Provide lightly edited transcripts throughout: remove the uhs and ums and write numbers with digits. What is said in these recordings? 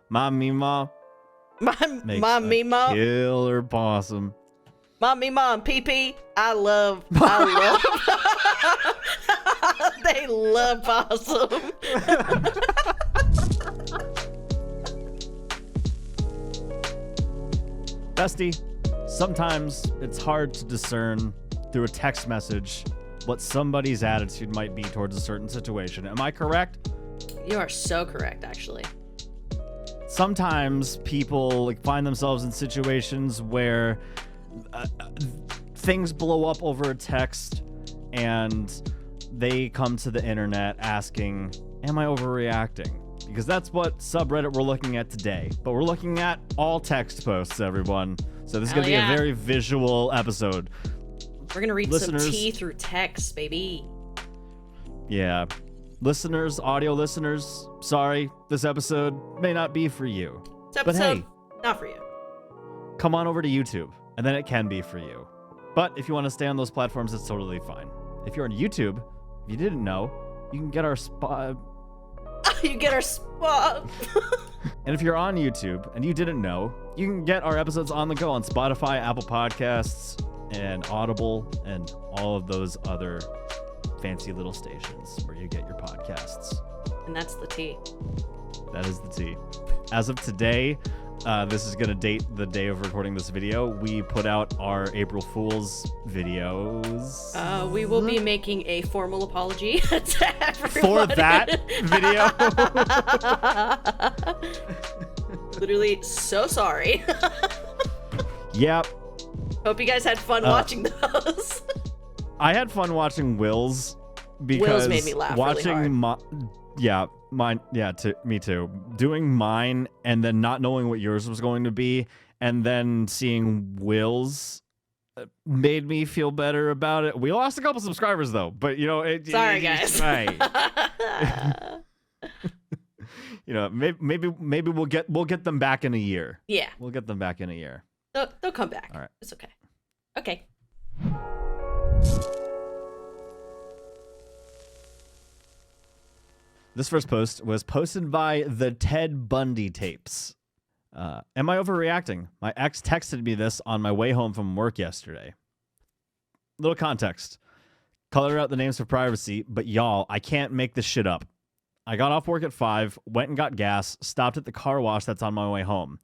Mommy Ma makes a Ma. killer possum. Mommy, mom, pee. I love. They love Possum. Bestie, sometimes it's hard to discern through a text message what somebody's attitude might be towards a certain situation. Am I correct? You are so correct, actually. Sometimes people find themselves in situations where things blow up over a text and they come to the internet asking, am I overreacting? Because that's what subreddit we're looking at today. But we're looking at all text posts, everyone. So this is going to be a very visual episode. We're going to read some tea through text, baby. Yeah. Listeners, audio listeners, sorry, this episode may not be for you. This episode, but hey, not for you. Come on over to YouTube, and then it can be for you. But if you want to stay on those platforms, it's totally fine. If you're on YouTube, if you didn't know, you can get our spot. You get our spot. And if you're on YouTube and you didn't know, you can get our episodes on the go on Spotify, Apple Podcasts, and Audible, and all of those other fancy little stations where you get your podcasts. And that's the tea. That is the tea. As of today, this is going to date the day of recording this video. We put out our April Fool's videos. We will be making a formal apology to everyone. For that video? Literally so sorry. Yep. Hope you guys had fun watching those. I had fun watching Will's because Will's made me laugh watching really hard. Me too. Doing mine and then not knowing what yours was going to be, and then seeing Will's made me feel better about it. We lost a couple subscribers though, but sorry guys. Right. Maybe we'll get them back in a year. Yeah, we'll get them back in a year. They'll come back. All right, it's okay. Okay. This first post was posted by the Ted Bundy tapes. Am I overreacting? My ex texted me this on my way home from work yesterday. Little context. Color out the names for privacy, but y'all, I can't make this shit up. I got off work at 5, went and got gas, stopped at the car wash that's on my way home.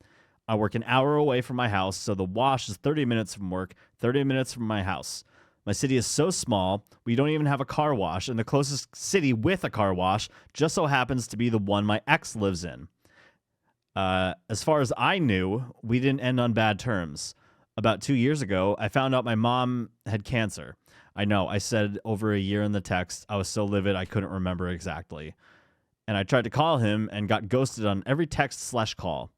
I work an hour away from my house, so the wash is 30 minutes from work, 30 minutes from my house. My city is so small, we don't even have a car wash, and the closest city with a car wash just so happens to be the one my ex lives in. As far as I knew, we didn't end on bad terms. About 2 years ago, I found out my mom had cancer. I know, I said over a year in the text. I was so livid I couldn't remember exactly. And I tried to call him and got ghosted on every text/call.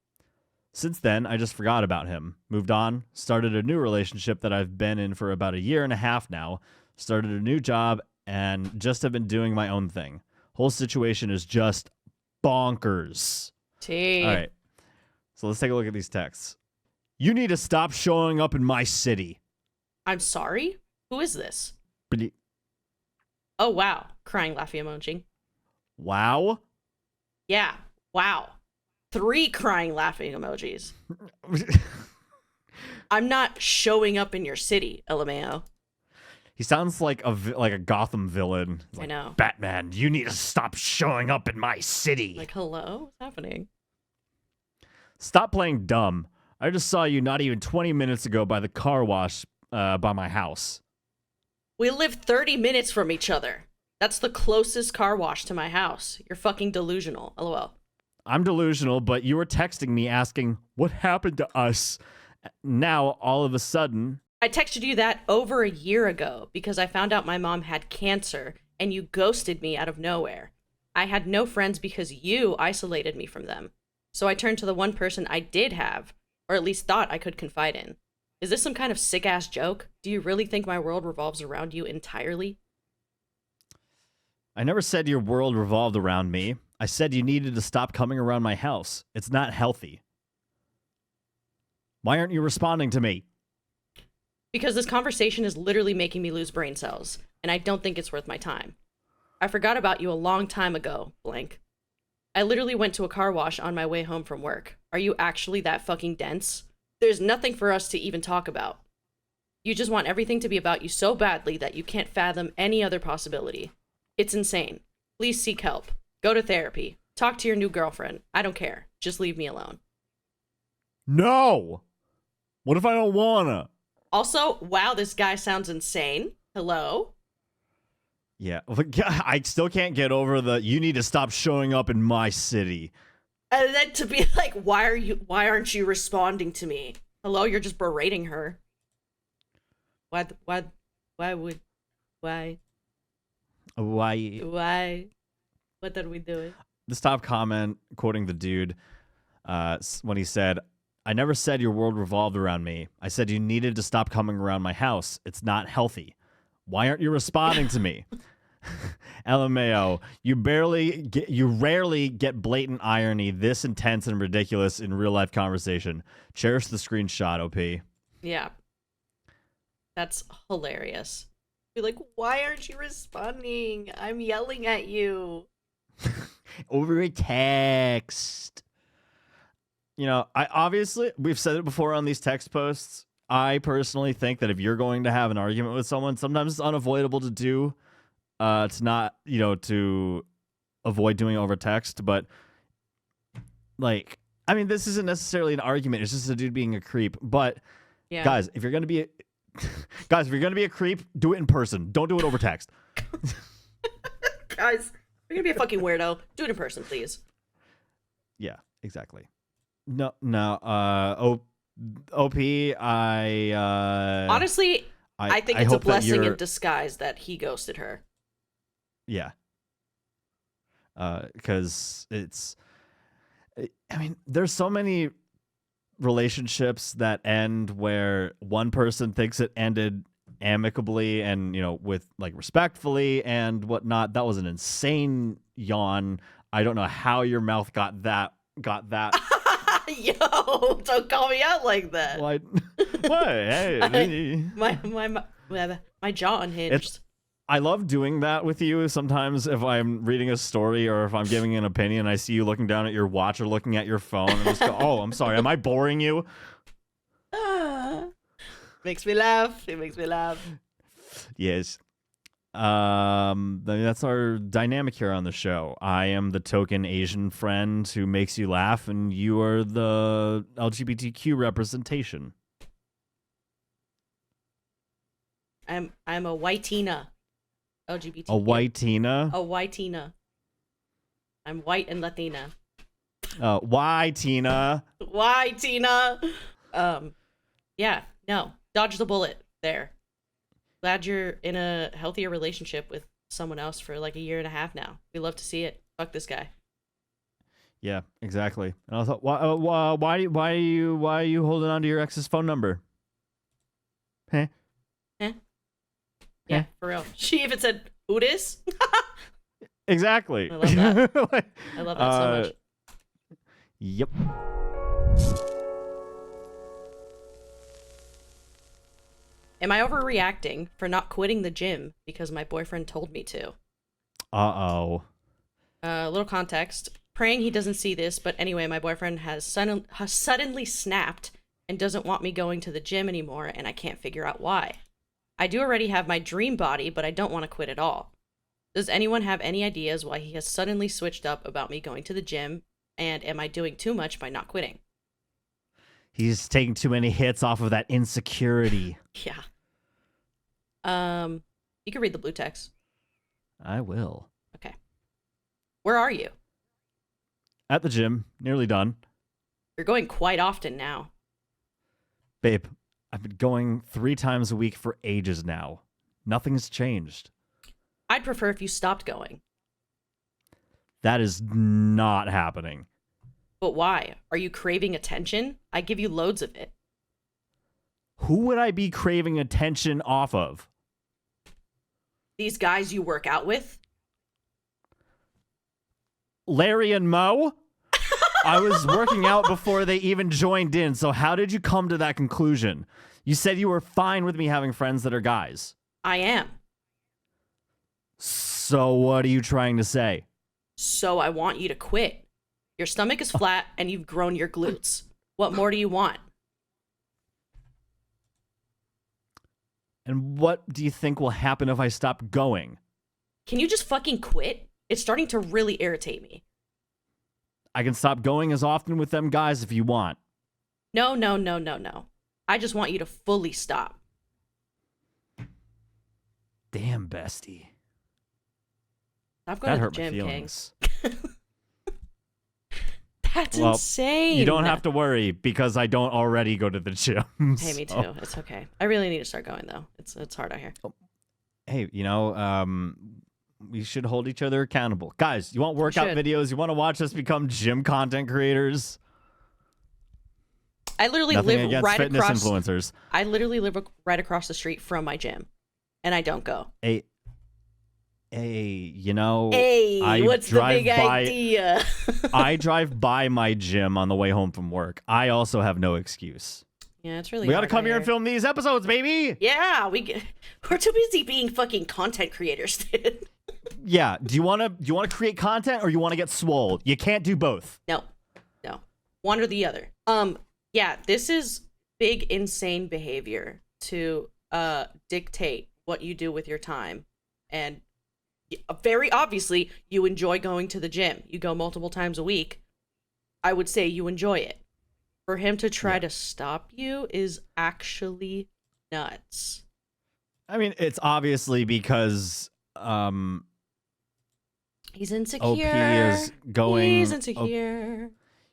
Since then, I just forgot about him, moved on, started a new relationship that I've been in for about a year and a half now, started a new job, and just have been doing my own thing. Whole situation is just bonkers. Tea. All right, so let's take a look at these texts. You need to stop showing up in my city. I'm sorry? Who is this? But oh, wow. Crying, laughing emoji. Wow? Yeah, wow. 3 crying, laughing emojis. I'm not showing up in your city, LMAO. He sounds like a Gotham villain. I know. Batman, you need to stop showing up in my city. Like, hello? What's happening? Stop playing dumb. I just saw you not even 20 minutes ago by the car wash by my house. We live 30 minutes from each other. That's the closest car wash to my house. You're fucking delusional. LOL. I'm delusional, but you were texting me asking, what happened to us? Now, all of a sudden... I texted you that over a year ago because I found out my mom had cancer and you ghosted me out of nowhere. I had no friends because you isolated me from them. So I turned to the one person I did have, or at least thought I could confide in. Is this some kind of sick-ass joke? Do you really think my world revolves around you entirely? I never said your world revolved around me. I said you needed to stop coming around my house. It's not healthy. Why aren't you responding to me? Because this conversation is literally making me lose brain cells, and I don't think it's worth my time. I forgot about you a long time ago, blank. I literally went to a car wash on my way home from work. Are you actually that fucking dense? There's nothing for us to even talk about. You just want everything to be about you so badly that you can't fathom any other possibility. It's insane. Please seek help. Go to therapy. Talk to your new girlfriend. I don't care. Just leave me alone. No! What if I don't wanna? Also, wow, this guy sounds insane. Hello? Yeah, I still can't get over you need to stop showing up in my city. And then to be like, why aren't you responding to me? Hello, you're just berating her. Why? What are we doing? This top comment, quoting the dude, when he said, I never said your world revolved around me. I said you needed to stop coming around my house. It's not healthy. Why aren't you responding to me? LMAO, you rarely get blatant irony this intense and ridiculous in real life conversation. Cherish the screenshot, OP. Yeah. That's hilarious. Be like, why aren't you responding? I'm yelling at you. Over a text. You know, we've said it before on these text posts. I personally think that if you're going to have an argument with someone, sometimes it's unavoidable to do, to avoid doing over text. But like, I mean, this isn't necessarily an argument. It's just a dude being a creep. But yeah. Guys, if you're going to be a creep, do it in person. Don't do it over text. Guys, if you're going to be a fucking weirdo, do it in person, please. Yeah, exactly. No. OP, honestly, I think it's a blessing in disguise that he ghosted her. Yeah. Because there's so many relationships that end where one person thinks it ended amicably and, with like respectfully and whatnot. That was an insane yawn. I don't know how your mouth got that. Yo, don't call me out like that. What? Hey, my jaw unhinged. I love doing that with you. Sometimes if I'm reading a story or if I'm giving an opinion, I see you looking down at your watch or looking at your phone and just go, oh, I'm sorry. Am I boring you? Makes me laugh. It makes me laugh. Yes. That's our dynamic here on the show. I am the token Asian friend who makes you laugh, and you are the LGBTQ representation. I'm a white Tina. LGBT. A white Tina? A white Tina. I'm white and Latina. Why Tina? Why Tina? Yeah, no. Dodge the bullet there. Glad you're in a healthier relationship with someone else for like a year and a half now. We love to see it. Fuck this guy. Yeah, exactly. And I thought, why are you holding on to your ex's phone number? Huh? Yeah, for real. She even said, "Who this?" Exactly. I love that. I love that so much. Yep. Am I overreacting for not quitting the gym because my boyfriend told me to? Uh-oh. A little context. Praying he doesn't see this, but anyway, my boyfriend has suddenly snapped and doesn't want me going to the gym anymore, and I can't figure out why. I do already have my dream body, but I don't want to quit at all. Does anyone have any ideas why he has suddenly switched up about me going to the gym, and am I doing too much by not quitting? He's taking too many hits off of that insecurity. Yeah. You can read the blue text. I will. Okay. Where are you? At the gym. Nearly done. You're going quite often now. Babe, I've been going 3 times a week for ages now. Nothing's changed. I'd prefer if you stopped going. That is not happening. But why? Are you craving attention? I give you loads of it. Who would I be craving attention off of? These guys you work out with? Larry and Mo? I was working out before they even joined in, so how did you come to that conclusion? You said you were fine with me having friends that are guys. I am. So what are you trying to say? So I want you to quit. Your stomach is flat and you've grown your glutes. What more do you want? And what do you think will happen if I stop going? Can you just fucking quit? It's starting to really irritate me. I can stop going as often with them guys if you want. No. I just want you to fully stop. Damn, bestie. Stop going That to hurt the my gym, King. feelings. That's Well, insane. You don't have to worry because I don't already go to the gym. Hey, me so- too. It's okay. I really need to start going though. It's hard out here. Hey, we should hold each other accountable. Guys, you want workout videos? You want to watch us become gym content creators? I literally Nothing live against right fitness across. influencers. I literally live right across the street from my gym, and I don't go. Hey, Hey, what's the big idea? I drive by my gym on the way home from work. I also have no excuse. Yeah, it's really. We got to hard come out here and film these episodes, baby. Yeah, we're too busy being fucking content creators, dude. Yeah. Do you want to create content or you want to get swole? You can't do both. No, one or the other. Yeah, this is big, insane behavior to dictate what you do with your time, and very obviously, you enjoy going to the gym. You go multiple times a week. I would say you enjoy it. For him to try to stop you is actually nuts. I mean, it's obviously because he's insecure. OP is going. He's insecure.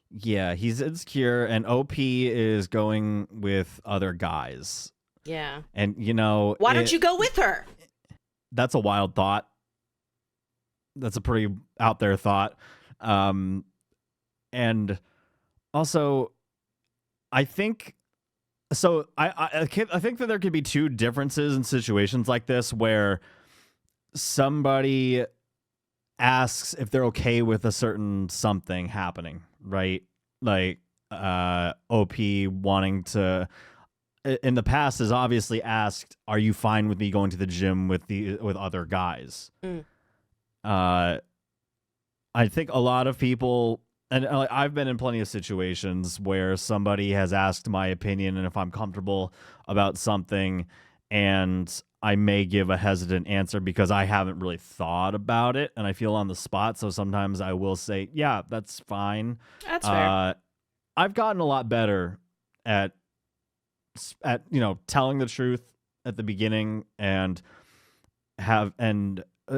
Yeah, he's insecure, and OP is going with other guys. Yeah. And, why don't you go with her? That's a wild thought. That's a pretty out there thought. And also, I think... So, I think that there could be two differences in situations like this where somebody asks if they're okay with a certain something happening, right? Like OP wanting to in the past has obviously asked, are you fine with me going to the gym with other guys? I think a lot of people, and I've been in plenty of situations where somebody has asked my opinion and if I'm comfortable about something, and I may give a hesitant answer because I haven't really thought about it and I feel on the spot. So sometimes I will say, yeah, that's fine. That's fair. I've gotten a lot better at telling the truth at the beginning and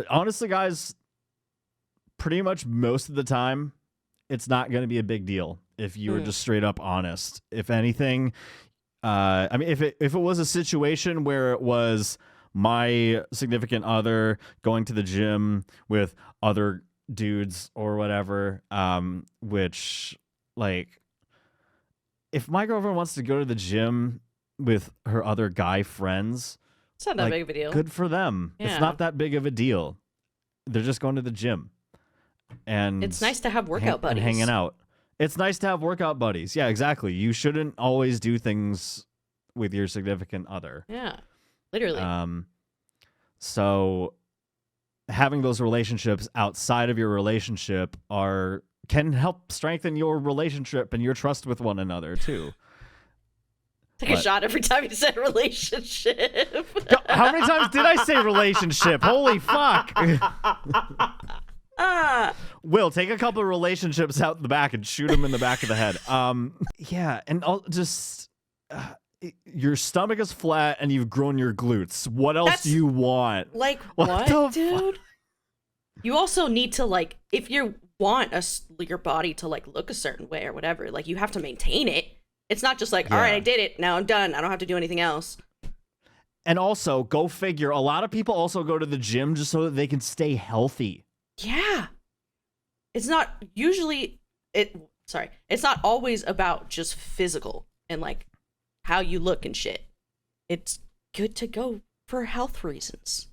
honestly, guys, pretty much most of the time, it's not going to be a big deal if you were just straight up honest. If anything, I mean, if it was a situation where it was my significant other going to the gym with other dudes or whatever, which, like, if my girlfriend wants to go to the gym with her other guy friends, it's not that big of a deal. Good for them. Yeah. It's not that big of a deal. They're just going to the gym. And it's nice to have workout buddies. And hanging out. It's nice to have workout buddies. Yeah, exactly. You shouldn't always do things with your significant other. Yeah, literally. So having those relationships outside of your relationship can help strengthen your relationship and your trust with one another too. Take a shot every time you said relationship. How many times did I say relationship? Holy fuck. Will, take a couple of relationships out the back and shoot them in the back of the head. Yeah, and your stomach is flat and you've grown your glutes. What else do you want? Like, what dude? You also need to, like, if you want your body to, like, look a certain way or whatever, like, you have to maintain it. It's not just like, all right, I did it. Now I'm done. I don't have to do anything else. And also, go figure, a lot of people also go to the gym just so that they can stay healthy. Yeah. It's not usually it's not always about just physical and like how you look and shit. It's good to go for health reasons.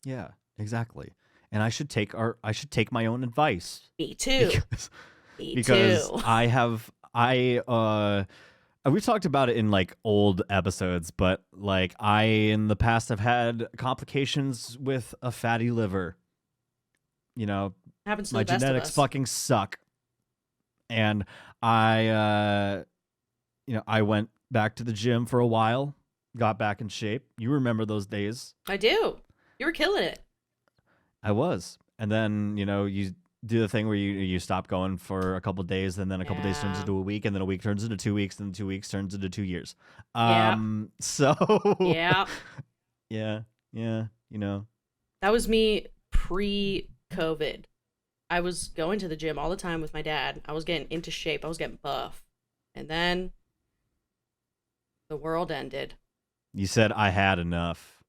Yeah, exactly. And I should take my own advice. Me too. Because we've talked about it in like old episodes, but like I in the past have had complications with a fatty liver. Happens to my the best genetics of us. fucking suck. And I I went back to the gym for a while, got back in shape. You remember those days? I do. You were killing it. I was. And then, you do the thing where you stop going for a couple of days, and then a couple of days turns into a week, and then a week turns into 2 weeks, and 2 weeks turns into 2 years. So Yeah. yeah, That was me pre-COVID. I was going to the gym all the time with my dad. I was getting into shape. I was getting buff. And then the world ended. You said I had enough.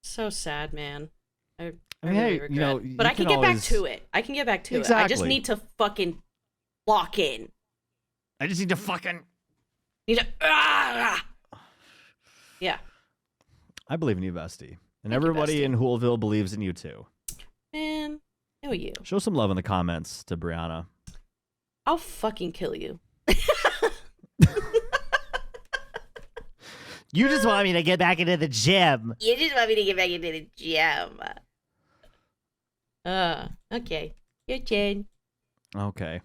So sad, man. I mean, really hey, regret. But I can get back to it. I can get back to it. I just need to fucking lock in. I just need to fucking... Yeah. I believe in you, bestie. And everybody in Hoolville believes in you, too. Man, no you. Show some love in the comments to Brianna. I'll fucking kill you. You just want me to get back into the gym. You just want me to get back into the gym. Okay. Your turn. Okay.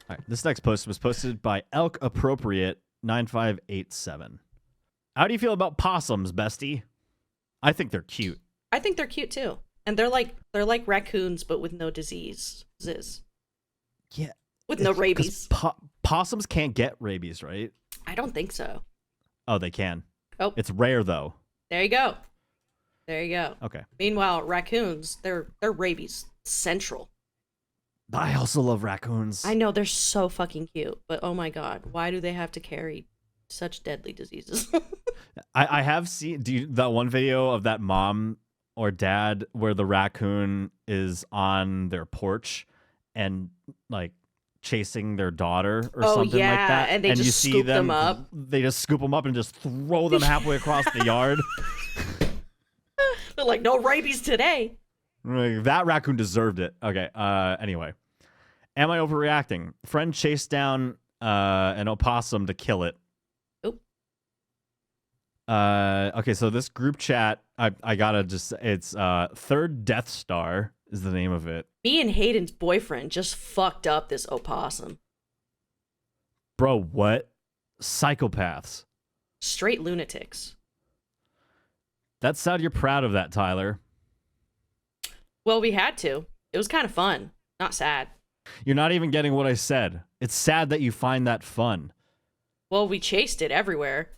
All right, this next post was posted by Elk Appropriate 9587. How do you feel about possums, bestie? I think they're cute. I think they're cute too. And they're like raccoons but with no disease. Yeah. With no rabies. Possums can't get rabies, right? I don't think so. Oh, they can. Oh. It's rare though. There you go. There you go. Okay. Meanwhile, raccoons, they're rabies central. I also love raccoons. I know, they're so fucking cute, but oh my god, why do they have to carry such deadly diseases? I have seen that one video of that mom or dad where the raccoon is on their porch and like chasing their daughter or something like that. And they just you scoop see them up. They just scoop them up and just throw them halfway across the yard. They're like, no rabies today. That raccoon deserved it. Okay. Anyway, am I overreacting? Friend chased down an opossum to kill it. Oop. Okay, so this group chat, I gotta just, it's Third Death Star is the name of it. Me and Hayden's boyfriend just fucked up this opossum. Bro, what? Psychopaths. Straight lunatics. That's sad you're proud of that, Tyler. Well, we had to. It was kind of fun. Not sad. You're not even getting what I said. It's sad that you find that fun. Well, we chased it everywhere.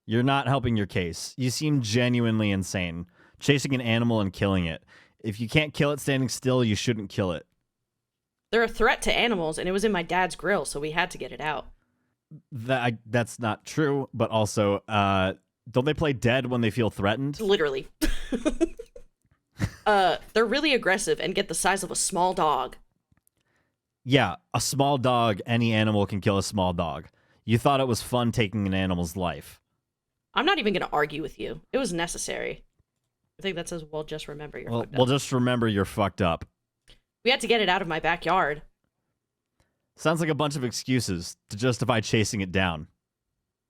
You're not helping your case. You seem genuinely insane. Chasing an animal and killing it. If you can't kill it standing still, you shouldn't kill it. They're a threat to animals, and it was in my dad's grill, so we had to get it out. That's not true, but also, don't they play dead when they feel threatened? Literally. They're really aggressive and get the size of a small dog. Yeah, a small dog, any animal can kill a small dog. You thought it was fun taking an animal's life. I'm not even going to argue with you. It was necessary. I think that says, well, just remember you're fucked up. Well, just remember you're fucked up. We had to get it out of my backyard. Sounds like a bunch of excuses to justify chasing it down.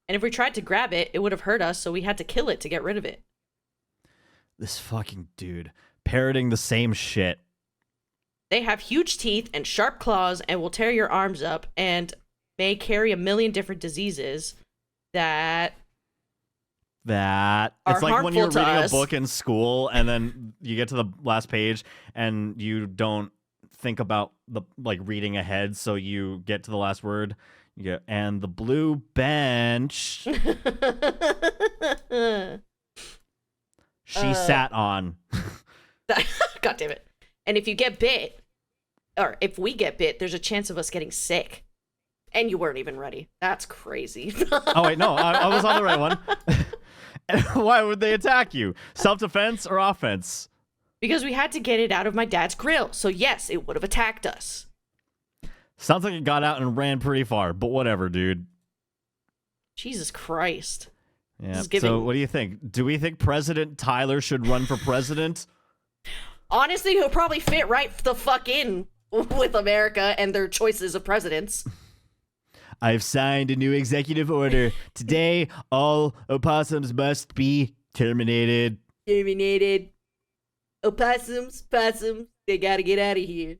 And if we tried to grab it, it would have hurt us, so we had to kill it to get rid of it. This fucking dude. Parroting the same shit. They have huge teeth and sharp claws and will tear your arms up and may carry a million different diseases that it's like when you're reading a us. book in school and then you get to the last page and you don't think about the reading ahead, so you get to the last word. You go, and the blue bench she sat on. God damn it. And if you get bit, or if we get bit, there's a chance of us getting sick. And you weren't even ready. That's crazy. Oh, wait, no, I was on the right one. Why would they attack you? Self-defense or offense? Because we had to get it out of my dad's grill. So yes, it would have attacked us. Sounds like it got out and ran pretty far, but whatever, dude. Jesus Christ. Yeah. So what do you think? Do we think President Tyler should run for president? Honestly, he'll probably fit right the fuck in with America and their choices of presidents. I've signed a new executive order. Today, all opossums must be terminated. Terminated. Oh, possums, possums, they gotta get out of here.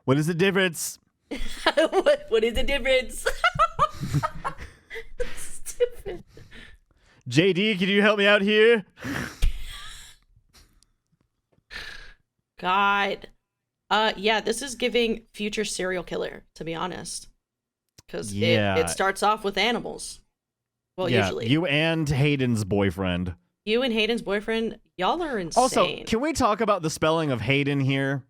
What is the difference? what is the difference? Stupid. JD, can you help me out here? God. Yeah, this is giving future serial killer, to be honest. Because it starts off with animals. Well, usually. You and Hayden's boyfriend. You and Hayden's boyfriend, y'all are insane. Also, can we talk about the spelling of Hayden here?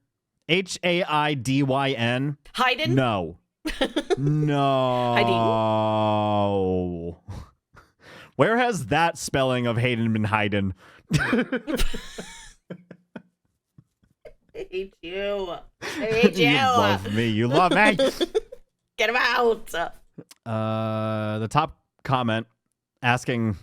Haidyn? Hayden? No. No. Hayden? Where has that spelling of Hayden been hidden? I hate you. I hate you. You love me. You love me. Get him out. The top comment asking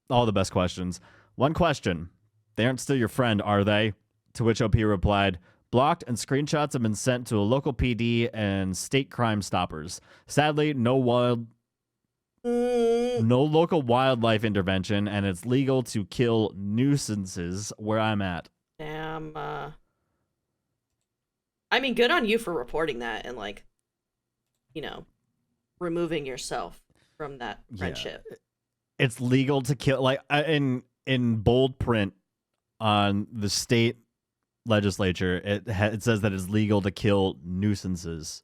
all the best questions. One question. They aren't still your friend, are they? To which OP replied, blocked and screenshots have been sent to a local PD and state crime stoppers. Sadly, no local wildlife intervention, and it's legal to kill nuisances where I'm at. Damn. I mean, good on you for reporting that and, like, you know, removing yourself from that friendship. Yeah. It's legal to kill, like, in bold print on the state legislature, it says that it's legal to kill nuisances.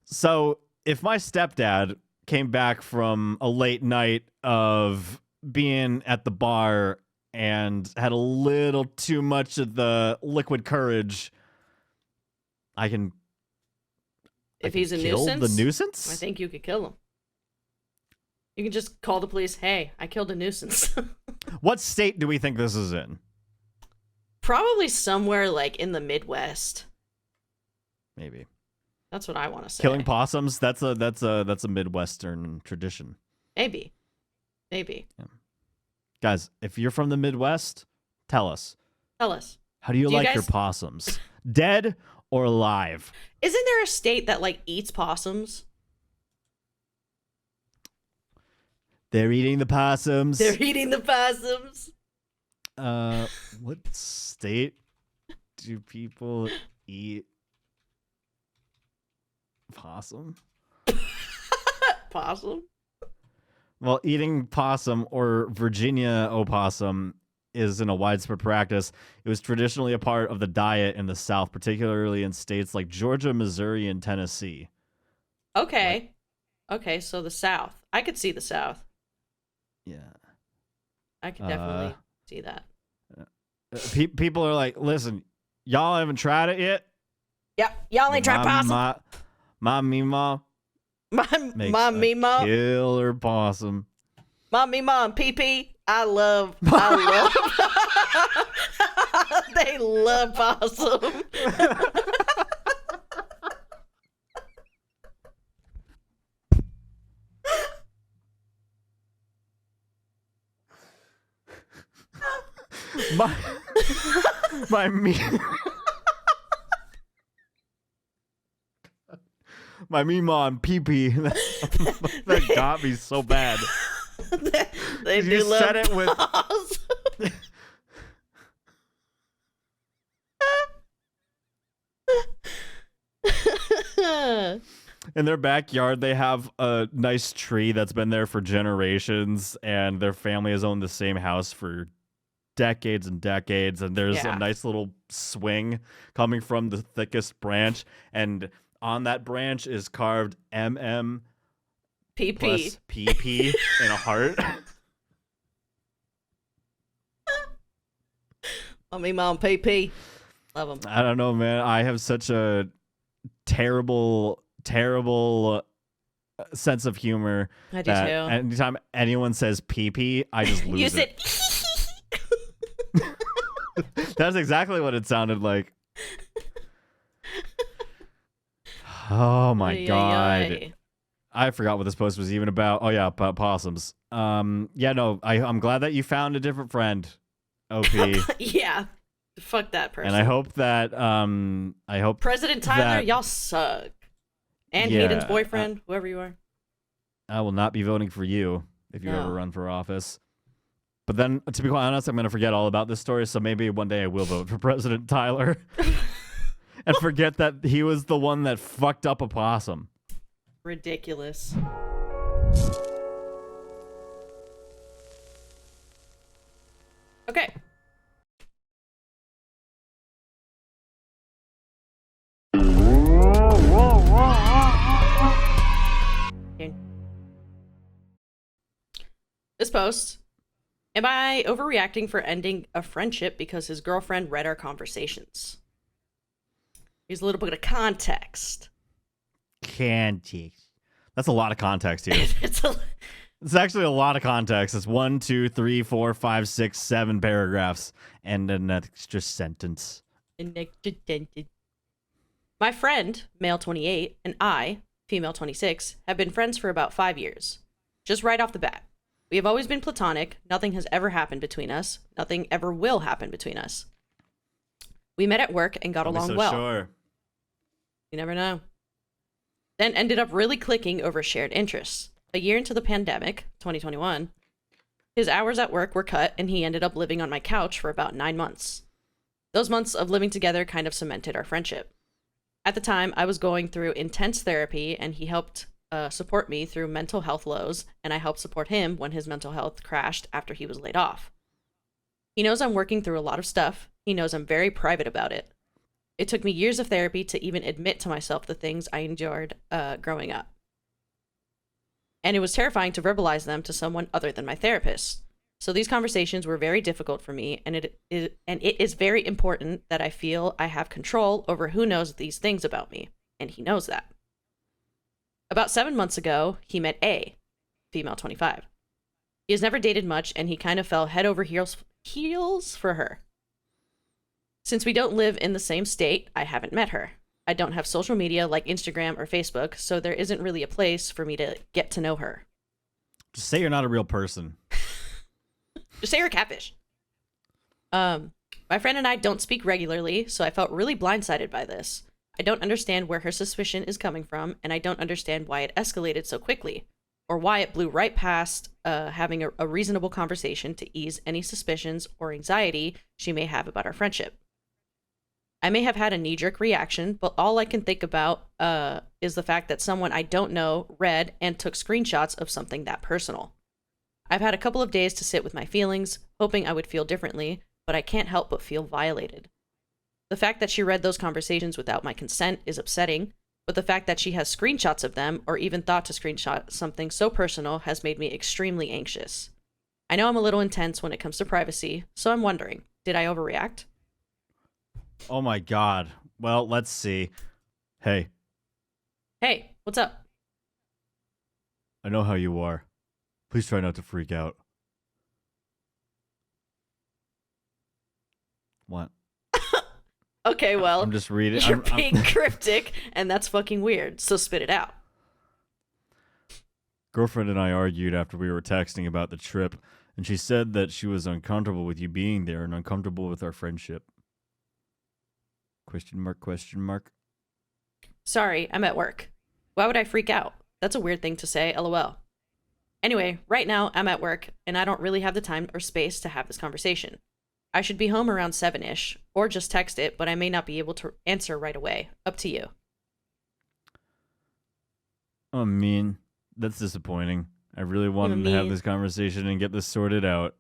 So if my stepdad came back from a late night of being at the bar and had a little too much of the liquid courage, if he's a kill nuisance, the nuisance? I think you could kill him. You can just call the police, hey, I killed a nuisance. What state do we think this is in? Probably somewhere like in the Midwest. Maybe. That's what I want to say. Killing possums, that's a Midwestern tradition. Maybe. Yeah. Guys, if you're from the Midwest, tell us. How do you like your possums? Dead or alive? Isn't there a state that, like, eats possums? They're eating the possums. What state do people eat possum? Possum? Well, eating possum or Virginia opossum isn't a widespread practice. It was traditionally a part of the diet in the South, particularly in states like Georgia, Missouri, and Tennessee. Okay. Okay, so the South. I could see the South. Yeah. I could definitely see that. People are like, listen, y'all haven't tried it yet? Yep, y'all ain't tried possum. My Mima makes a killer possum. My Mima and PP, I love. They love possum. my Mima and PP. That got me so bad. They do you love said it with. In their backyard, they have a nice tree that's been there for generations, and their family has owned the same house for decades and decades. And there's a nice little swing coming from the thickest branch, and on that branch is carved MM PP plus PP in a heart. Mom, PP. Love them. I don't know, man. I have such a terrible sense of humor. I do too. Anytime anyone says PP, I just lose you it. said That's exactly what it sounded like. Oh my god. I forgot what this post was even about. Oh yeah, about possums. Yeah, no, I'm glad that you found a different friend, OP. Yeah. Fuck that person. And I hope that President Tyler, y'all suck. And Hayden's boyfriend, whoever you are. I will not be voting for you if you ever run for office. But then, to be quite honest, I'm going to forget all about this story, so maybe one day I will vote for President Tyler and forget that he was the one that fucked up a possum. Ridiculous. Okay. This post. Am I overreacting for ending a friendship because his girlfriend read our conversations? Here's a little bit of context. That's a lot of context here. It's actually a lot of context. It's 1, 2, 3, 4, 5, 6, 7 paragraphs and an extra sentence. My friend, male 28, and I, female 26, have been friends for about 5 years. Just right off the bat. We have always been platonic. Nothing has ever happened between us. Nothing ever will happen between us. We met at work and got along well. Sure. You never know. Then ended up really clicking over shared interests. A year into the pandemic, 2021, his hours at work were cut and he ended up living on my couch for about 9 months. Those months of living together kind of cemented our friendship. At the time, I was going through intense therapy and he helped support me through mental health lows, and I helped support him when his mental health crashed after he was laid off. He knows I'm working through a lot of stuff. He knows I'm very private about it. It took me years of therapy to even admit to myself the things I endured growing up. And it was terrifying to verbalize them to someone other than my therapist. So these conversations were very difficult for me, and it is very important that I feel I have control over who knows these things about me, and he knows that. About 7 months ago, he met A, female 25. He has never dated much, and he kind of fell head over heels for her. Since we don't live in the same state, I haven't met her. I don't have social media like Instagram or Facebook, so there isn't really a place for me to get to know her. Just say you're not a real person. Just say you're a catfish. My friend and I don't speak regularly, so I felt really blindsided by this. I don't understand where her suspicion is coming from, and I don't understand why it escalated so quickly, or why it blew right past having a reasonable conversation to ease any suspicions or anxiety she may have about our friendship. I may have had a knee-jerk reaction, but all I can think about is the fact that someone I don't know read and took screenshots of something that personal. I've had a couple of days to sit with my feelings, hoping I would feel differently, but I can't help but feel violated. The fact that she read those conversations without my consent is upsetting, but the fact that she has screenshots of them or even thought to screenshot something so personal has made me extremely anxious. I know I'm a little intense when it comes to privacy, so I'm wondering, did I overreact? Oh my god. Well, let's see. Hey. Hey, what's up? I know how you are. Please try not to freak out. What? Okay, well, I'm just reading. You're being cryptic, and that's fucking weird, so spit it out. Girlfriend and I argued after we were texting about the trip, and she said that she was uncomfortable with you being there and uncomfortable with our friendship. Question mark, question mark. Sorry, I'm at work. Why would I freak out? That's a weird thing to say, lol. Anyway, right now, I'm at work, and I don't really have the time or space to have this conversation. I should be home around 7-ish, or just text it, but I may not be able to answer right away. Up to you. Oh, man. That's disappointing. I really wanted to have this conversation and get this sorted out.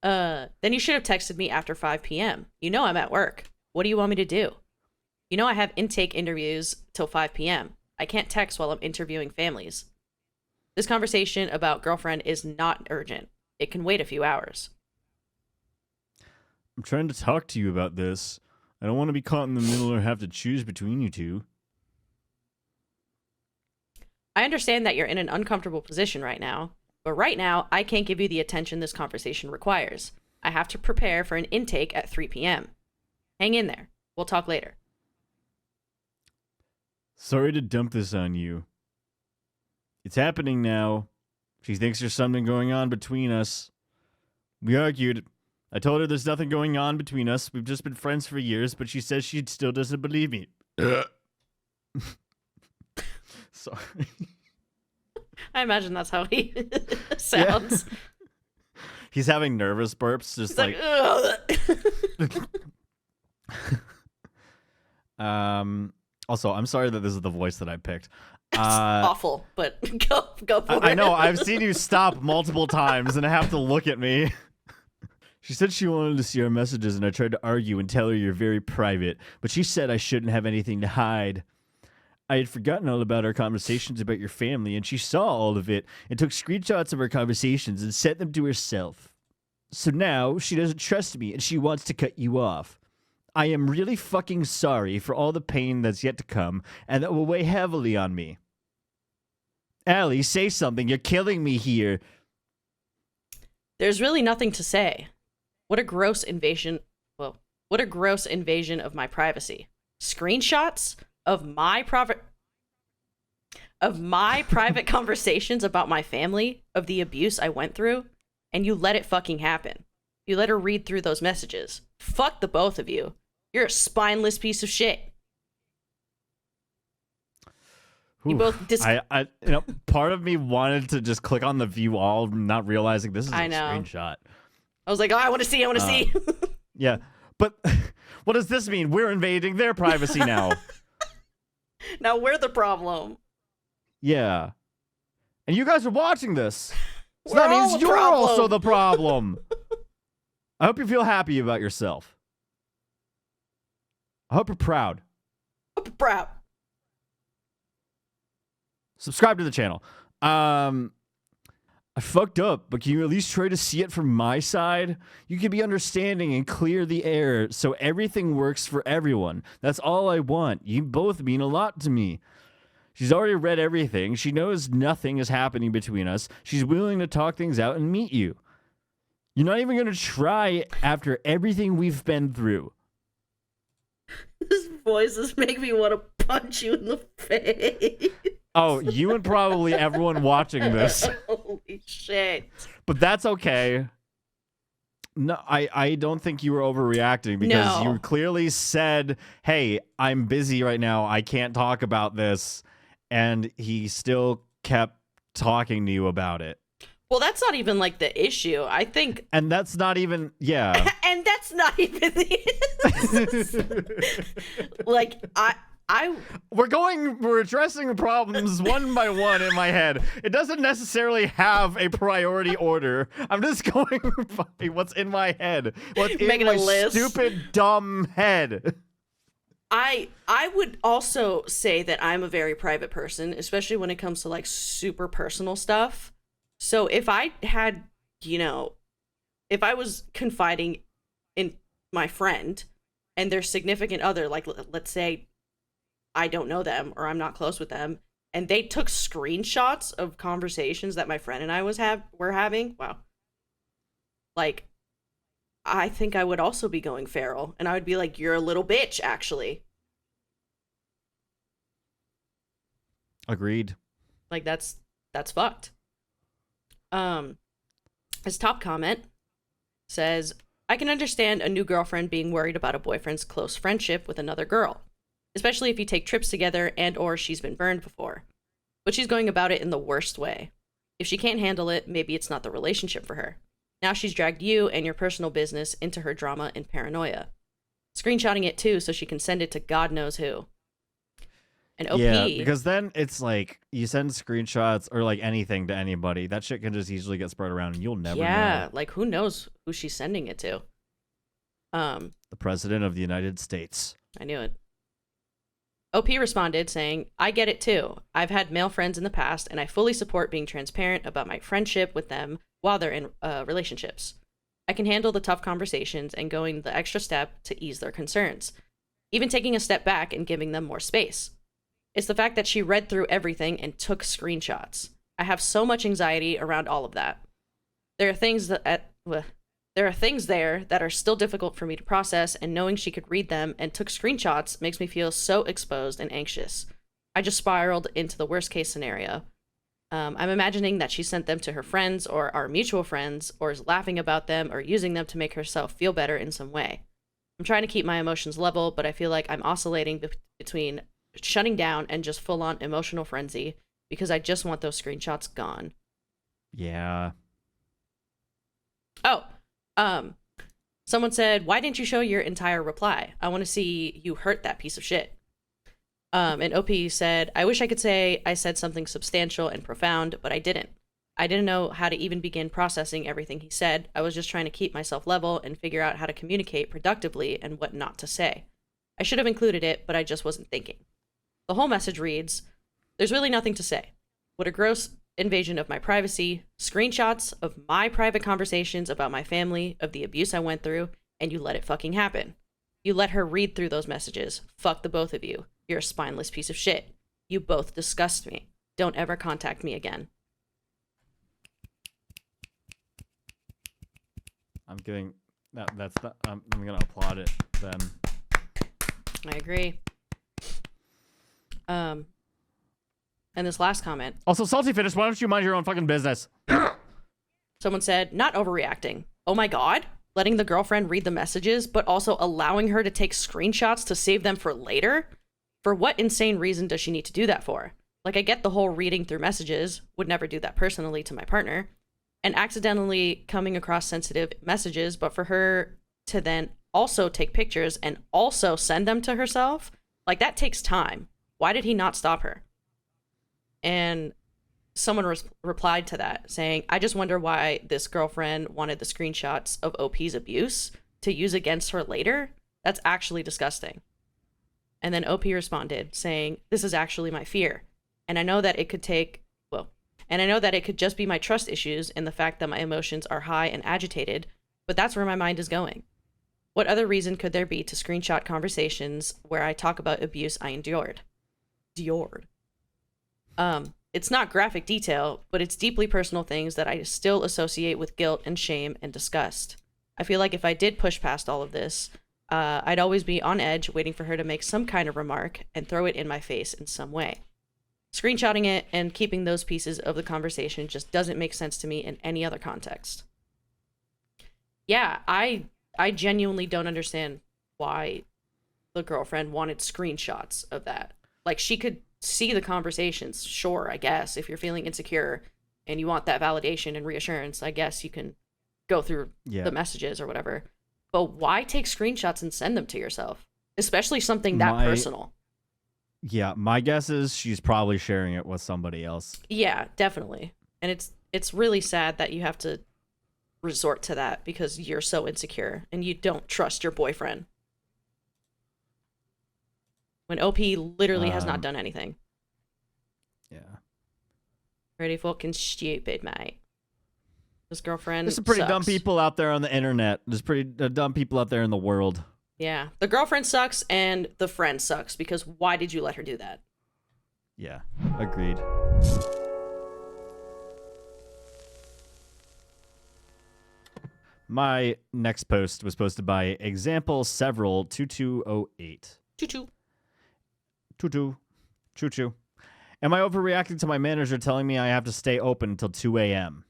Then you should have texted me after 5 p.m. You know I'm at work. What do you want me to do? You know I have intake interviews till 5 p.m. I can't text while I'm interviewing families. This conversation about girlfriend is not urgent. It can wait a few hours. I'm trying to talk to you about this. I don't want to be caught in the middle or have to choose between you two. I understand that you're in an uncomfortable position right now, but right now, I can't give you the attention this conversation requires. I have to prepare for an intake at 3 p.m. Hang in there. We'll talk later. Sorry to dump this on you. It's happening now. She thinks there's something going on between us. We argued. I told her there's nothing going on between us. We've just been friends for years, but she says she still doesn't believe me. Sorry. I imagine that's how he sounds. He's having nervous burps, just He's like, ugh. Also, I'm sorry that this is the voice that I picked. It's awful, but go for it. I know, I've seen you stop multiple times and have to look at me. She said she wanted to see our messages, and I tried to argue and tell her you're very private, but she said I shouldn't have anything to hide. I had forgotten all about our conversations about your family, and she saw all of it and took screenshots of our conversations and sent them to herself. So now she doesn't trust me, and she wants to cut you off. I am really fucking sorry for all the pain that's yet to come, and that will weigh heavily on me. Allie, say something. You're killing me here. There's really nothing to say. What a gross invasion. Well, what a gross invasion of my privacy. Screenshots of my private conversations about my family, of the abuse I went through, and you let it fucking happen. You let her read through those messages. Fuck the both of you. You're a spineless piece of shit. You both part of me wanted to just click on the view all, not realizing this is a screenshot. I was like, oh, I want to see. Yeah, but what does this mean? We're invading their privacy now. Now we're the problem. Yeah. And you guys are watching this. So We're that means all the you're problem. also the problem. I hope you feel happy about yourself. I hope you're proud. Proud. Subscribe to the channel. I fucked up, but can you at least try to see it from my side? You can be understanding and clear the air so everything works for everyone. That's all I want. You both mean a lot to me. She's already read everything. She knows nothing is happening between us. She's willing to talk things out and meet you. You're not even going to try after everything we've been through. His voices make me want to punch you in the face. Oh, you and probably everyone watching this. Holy shit. But that's okay. No, I don't think you were overreacting because you clearly said, hey, I'm busy right now. I can't talk about this. And he still kept talking to you about it. Well, that's not even like the issue. I think. And that's not even, yeah. And that's not even the like, We're addressing problems one by one in my head. It doesn't necessarily have a priority order. I'm just going by what's in my head. What's in my stupid, dumb head. I would also say that I'm a very private person, especially when it comes to like super personal stuff. So if I had, if I was confiding in my friend and their significant other, like let's say I don't know them or I'm not close with them, and they took screenshots of conversations that my friend and I were having, wow. Like, I think I would also be going feral, and I would be like, you're a little bitch, actually. Agreed. Like, that's fucked. His top comment says, I can understand a new girlfriend being worried about a boyfriend's close friendship with another girl, especially if you take trips together and or she's been burned before. But she's going about it in the worst way. If she can't handle it, maybe it's not the relationship for her. Now she's dragged you and your personal business into her drama and paranoia. Screenshotting it too so she can send it to God knows who. And OP. Yeah, because then it's like you send screenshots or like anything to anybody. That shit can just easily get spread around and you'll never know. Yeah, like who knows who she's sending it to. The President of the United States. I knew it. OP responded saying, I get it too. I've had male friends in the past and I fully support being transparent about my friendship with them while they're in relationships. I can handle the tough conversations and going the extra step to ease their concerns, even taking a step back and giving them more space. It's the fact that she read through everything and took screenshots. I have so much anxiety around all of that. There are things there that are still difficult for me to process, and knowing she could read them and took screenshots makes me feel so exposed and anxious. I just spiraled into the worst case scenario. I'm imagining that she sent them to her friends or our mutual friends, or is laughing about them or using them to make herself feel better in some way. I'm trying to keep my emotions level, but I feel like I'm oscillating between shutting down and just full-on emotional frenzy, because I just want those screenshots gone. Yeah. Oh, someone said, why didn't you show your entire reply? I want to see you hurt that piece of shit. And OP said, I wish I could say I said something substantial and profound, but I didn't. I didn't know how to even begin processing everything he said. I was just trying to keep myself level and figure out how to communicate productively and what not to say. I should have included it, but I just wasn't thinking. The whole message reads, there's really nothing to say. What a gross invasion of my privacy, screenshots of my private conversations about my family, of the abuse I went through, and you let it fucking happen. You let her read through those messages. Fuck the both of you. You're a spineless piece of shit. You both disgust me. Don't ever contact me again. I'm giving that's not, I'm gonna applaud it then. I agree. And this last comment. Also, Salty Finish, why don't you mind your own fucking business? Someone said, not overreacting. Oh my god. Letting the girlfriend read the messages, but also allowing her to take screenshots to save them for later? For what insane reason does she need to do that for? Like, I get the whole reading through messages, would never do that personally to my partner, and accidentally coming across sensitive messages, but for her to then also take pictures and also send them to herself, like, that takes time. Why did he not stop her? And someone replied to that saying, I just wonder why this girlfriend wanted the screenshots of OP's abuse to use against her later. That's actually disgusting. And then OP responded saying, this is actually my fear. And I know that it could just be my trust issues and the fact that my emotions are high and agitated, but that's where my mind is going. What other reason could there be to screenshot conversations where I talk about abuse I endured? It's not graphic detail, but it's deeply personal things that I still associate with guilt and shame and disgust. I feel like if I did push past all of this, I'd always be on edge waiting for her to make some kind of remark and throw it in my face in some way. Screenshotting it and keeping those pieces of the conversation just doesn't make sense to me in any other context. Yeah, I genuinely don't understand why the girlfriend wanted screenshots of that. Like, she could see the conversations, sure, I guess. If you're feeling insecure and you want that validation and reassurance, I guess you can go through the messages or whatever. But why take screenshots and send them to yourself? Especially something that personal. Yeah, my guess is she's probably sharing it with somebody else. Yeah, definitely. And it's really sad that you have to resort to that because you're so insecure and you don't trust your boyfriend. When OP literally has not done anything. Yeah. Pretty fucking stupid, mate. This girlfriend There's some pretty sucks. dumb people out there on the internet. There's pretty dumb people out there in the world. Yeah. The girlfriend sucks and the friend sucks because why did you let her do that? Yeah. Agreed. My next post was posted by example several 2208. Choo-choo. Am I overreacting to my manager telling me I have to stay open until 2 a.m.?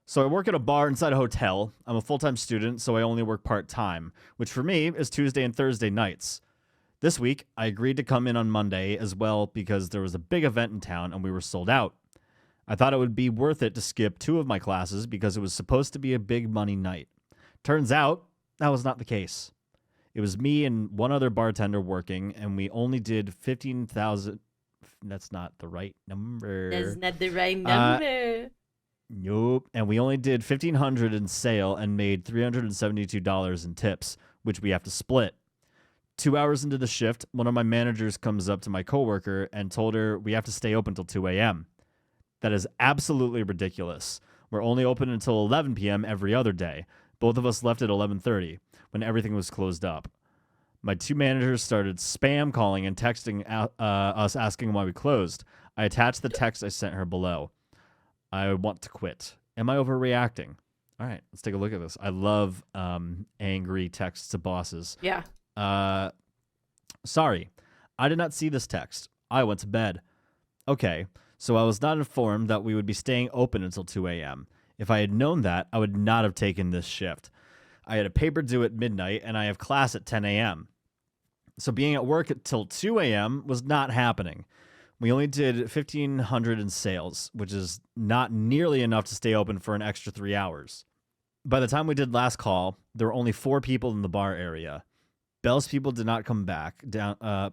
So I work at a bar inside a hotel. I'm a full-time student, so I only work part-time, which for me is Tuesday and Thursday nights. This week, I agreed to come in on Monday as well because there was a big event in town and we were sold out. I thought it would be worth it to skip 2 of my classes because it was supposed to be a big money night. Turns out, that was not the case. It was me and one other bartender working, and we only did 15,000. That's not the right number. That's not the right number. Nope. And we only did $1,500 in sale and made $372 in tips, which we have to split. 2 hours into the shift, one of my managers comes up to my coworker and told her we have to stay open till 2 a.m. That is absolutely ridiculous. We're only open until 11 p.m. every other day. Both of us left at 11:30 when everything was closed up. My 2 managers started spam calling and texting us asking why we closed. I attached the text I sent her below. I want to quit. Am I overreacting? All right, let's take a look at this. I love angry texts to bosses. Yeah. Sorry, I did not see this text. I went to bed. Okay, so I was not informed that we would be staying open until 2 a.m. If I had known that, I would not have taken this shift. I had a paper due at midnight, and I have class at 10 a.m. So being at work until 2 a.m. was not happening. We only did 1,500 in sales, which is not nearly enough to stay open for an extra 3 hours. By the time we did last call, there were only 4 people in the bar area. Bell's people did not come back down.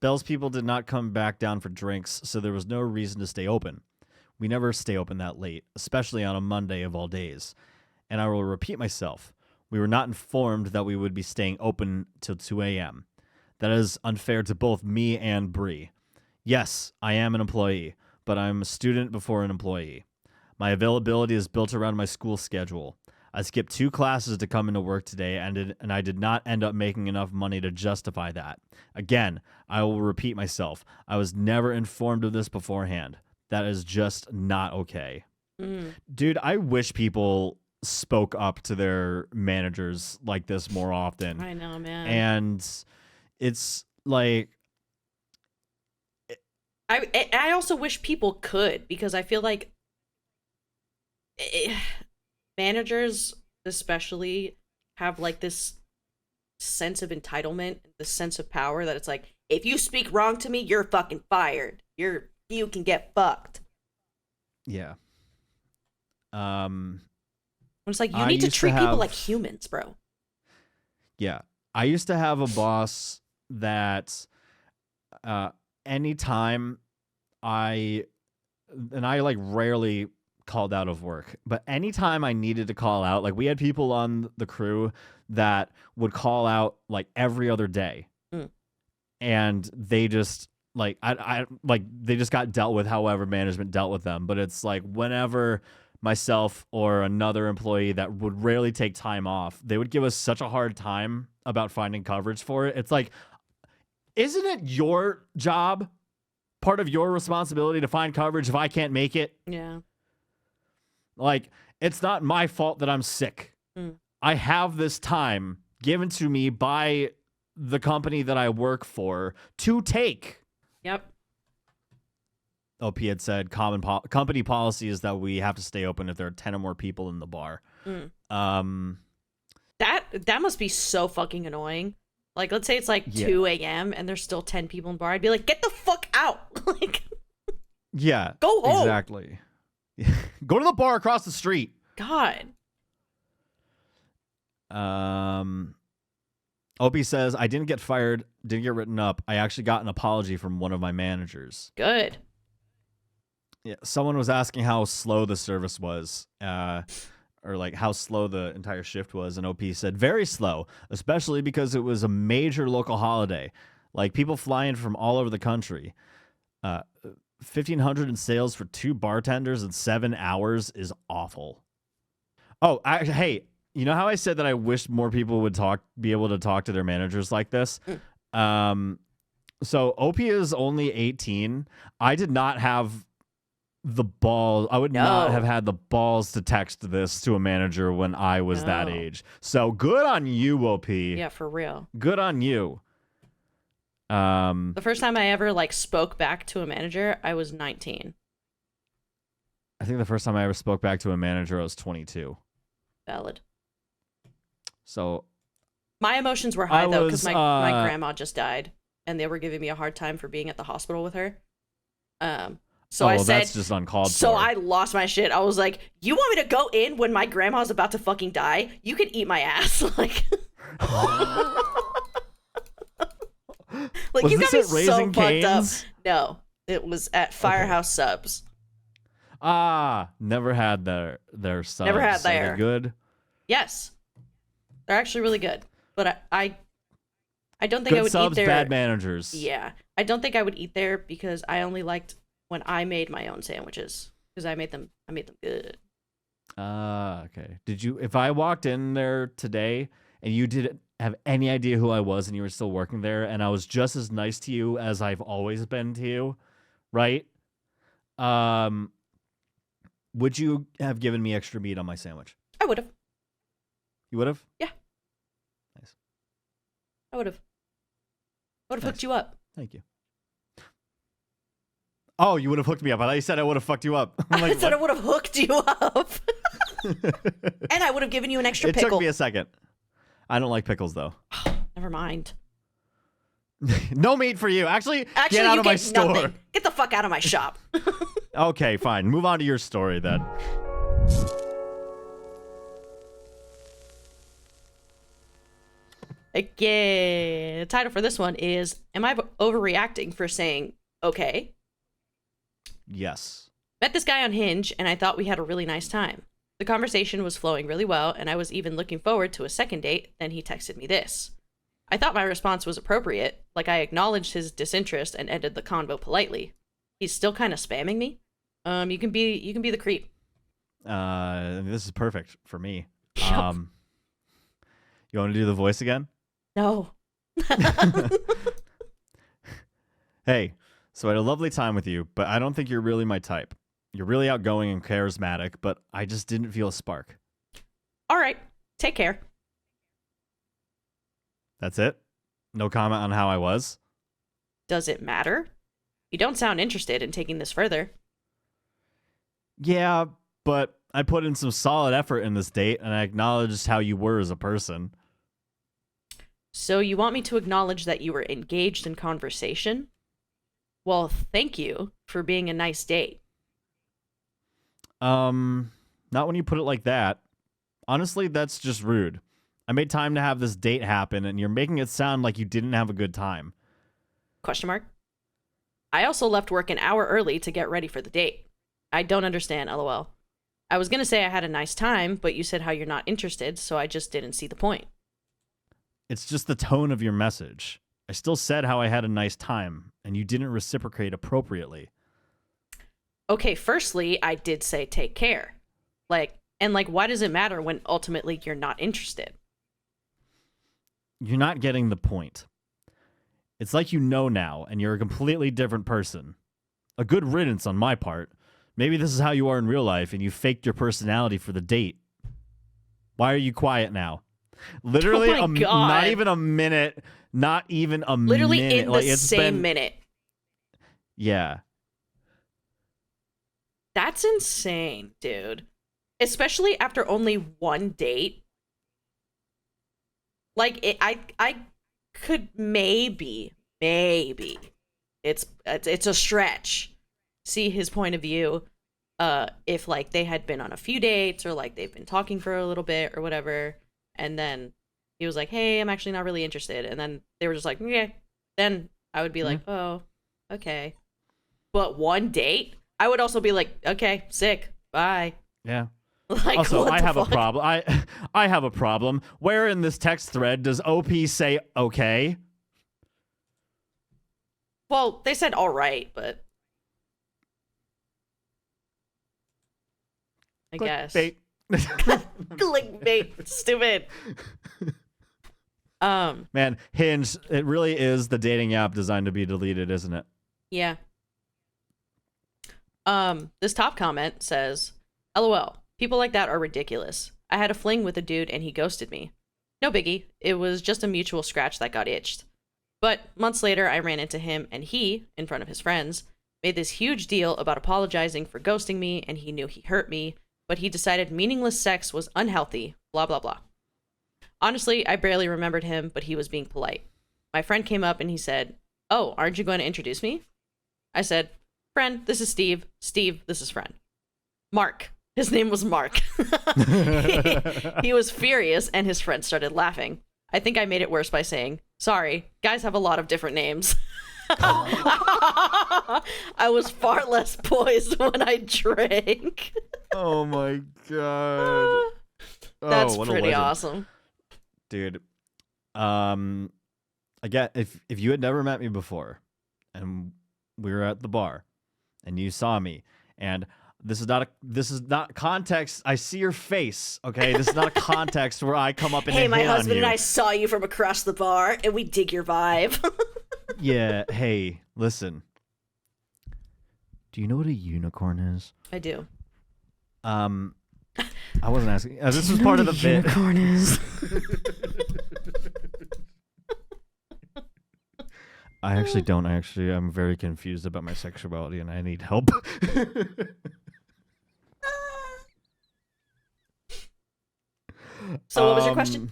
Bell's people did not come back down for drinks, so there was no reason to stay open. We never stay open that late, especially on a Monday of all days. And I will repeat myself. We were not informed that we would be staying open till 2 a.m. That is unfair to both me and Bree. Yes, I am an employee, but I'm a student before an employee. My availability is built around my school schedule. I skipped 2 classes to come into work today, and I did not end up making enough money to justify that. Again, I will repeat myself. I was never informed of this beforehand. That is just not okay. Dude, I wish people spoke up to their managers like this more often. I know, man. And it's like... I also wish people could, because I feel like managers especially have like this sense of entitlement, this sense of power that it's like, if you speak wrong to me, you're fucking fired. You can get fucked. Yeah. It's like, you need to treat people like humans, bro. Yeah. I used to have a boss that anytime I like rarely called out of work, but anytime I needed to call out, like we had people on the crew that would call out like every other day. And they just like, they just got dealt with however management dealt with them. But it's like whenever myself or another employee that would rarely take time off, they would give us such a hard time about finding coverage for it. It's like, isn't it your job, part of your responsibility to find coverage if I can't make it? Yeah. Like, it's not my fault that I'm sick. I have this time given to me by the company that I work for to take. Yep. OP had said company policy is that we have to stay open if there are 10 or more people in the bar. That must be so fucking annoying. Like, let's say it's like 2 a.m. and there's still 10 people in the bar. I'd be like, get the fuck out. Like, yeah. Go home. Exactly. Go to the bar across the street. God. Opie says, I didn't get fired, didn't get written up. I actually got an apology from one of my managers. Good. Yeah, someone was asking how slow the service was, or like how slow the entire shift was, and OP said, very slow, especially because it was a major local holiday. Like, people fly in from all over the country. 1,500 in sales for 2 bartenders in 7 hours is awful. Oh, hey, you know how I said that I wish more people would be able to talk to their managers like this? So OP is only 18. I did not have the balls. I would not have had the balls to text this to a manager when I was that age. So good on you, OP. Yeah, for real. Good on you. The first time I ever like spoke back to a manager, I was 19. I think the first time I ever spoke back to a manager, I was 22. Valid. So my emotions were high though, because my grandma just died, and they were giving me a hard time for being at the hospital with her. So I said, that's just uncalled for. So I lost my shit. I was like, "You want me to go in when my grandma's about to fucking die? You can eat my ass." Like, like was you this got me at Raising so fucked up. Cane's? No, it was at Firehouse Subs. Never had their subs. Never had there. Are they good? Yes, they're actually really good. But I don't think good I would subs, eat there. bad managers. Yeah, I don't think I would eat there because I only liked when I made my own sandwiches because I made them good. Okay. If I walked in there today and you didn't have any idea who I was and you were still working there and I was just as nice to you as I've always been to you, right? Would you have given me extra meat on my sandwich? I would have. You would have? Yeah. Nice. I would have. Hooked you up. Thank you. Oh, you would have hooked me up. I thought you said I would have fucked you up. Like, I said I would have hooked you up. And I would have given you an extra pickle. It took me a second. I don't like pickles, though. Never mind. No meat for you. Actually, Actually, get out you of my get store. nothing. Get the fuck out of my shop. Okay, fine. Move on to your story then. Okay, the title for this one is, Am I overreacting for saying okay? Yes. Met this guy on Hinge, and I thought we had a really nice time. The conversation was flowing really well, and I was even looking forward to a second date. Then he texted me this. I thought my response was appropriate, like I acknowledged his disinterest and ended the convo politely. He's still kind of spamming me. You can be the creep. This is perfect for me. Yup. You want to do the voice again? No. Hey, so I had a lovely time with you, but I don't think you're really my type. You're really outgoing and charismatic, but I just didn't feel a spark. All right. Take care. That's it? No comment on how I was? Does it matter? You don't sound interested in taking this further. Yeah, but I put in some solid effort in this date, and I acknowledged how you were as a person. So you want me to acknowledge that you were engaged in conversation? Well, thank you for being a nice date. Not when you put it like that. Honestly, that's just rude. I made time to have this date happen, and you're making it sound like you didn't have a good time. Question mark. I also left work an hour early to get ready for the date. I don't understand, lol. I was gonna say I had a nice time, but you said how you're not interested, so I just didn't see the point. It's just the tone of your message. I still said how I had a nice time, and you didn't reciprocate appropriately. Okay, firstly, I did say take care. Why does it matter when ultimately you're not interested? You're not getting the point. It's like you know now, and you're a completely different person. A good riddance on my part. Maybe this is how you are in real life, and you faked your personality for the date. Why are you quiet now? Literally, Oh my God. not even a minute. Not even a Literally minute. in the same minute. Yeah. That's insane, dude. Especially after only one date. I could maybe, it's a stretch, see his point of view, if like they had been on a few dates or like they've been talking for a little bit or whatever, and then he was like, hey, I'm actually not really interested, and then they were just like, yeah, then I would be like, oh, okay. But one date, I would also be like, okay, sick, bye. Yeah. Like, also, what I the have fuck? a problem. I have a problem. Where in this text thread does OP say okay? Well, they said all right, but I guess. Clickbait. Clickbait. Stupid. Man, Hinge, it really is the dating app designed to be deleted, isn't it? Yeah. This top comment says, LOL, people like that are ridiculous. I had a fling with a dude and he ghosted me. No biggie. It was just a mutual scratch that got itched. But months later, I ran into him and he, in front of his friends, made this huge deal about apologizing for ghosting me and he knew he hurt me, but he decided meaningless sex was unhealthy, blah, blah, blah. Honestly, I barely remembered him, but he was being polite. My friend came up and he said, oh, aren't you going to introduce me? I said, friend, this is Steve. Steve, this is friend. Mark. His name was Mark. He was furious and his friend started laughing. I think I made it worse by saying, sorry, guys have a lot of different names. I was far less poised when I drank. Oh my god. That's what a pretty legend. awesome. Dude. Again, if you had never met me before and we were at the bar and you saw me and this is not context. I see your face, okay? This is not a context where I come up and Hey, my hit on husband you. and I saw you from across the bar and we dig your vibe. Yeah, hey, listen. Do you know what a unicorn is? I do. I wasn't asking. This was part of the bit. Unicorn is. I actually don't. I'm very confused about my sexuality and I need help. So what was your question?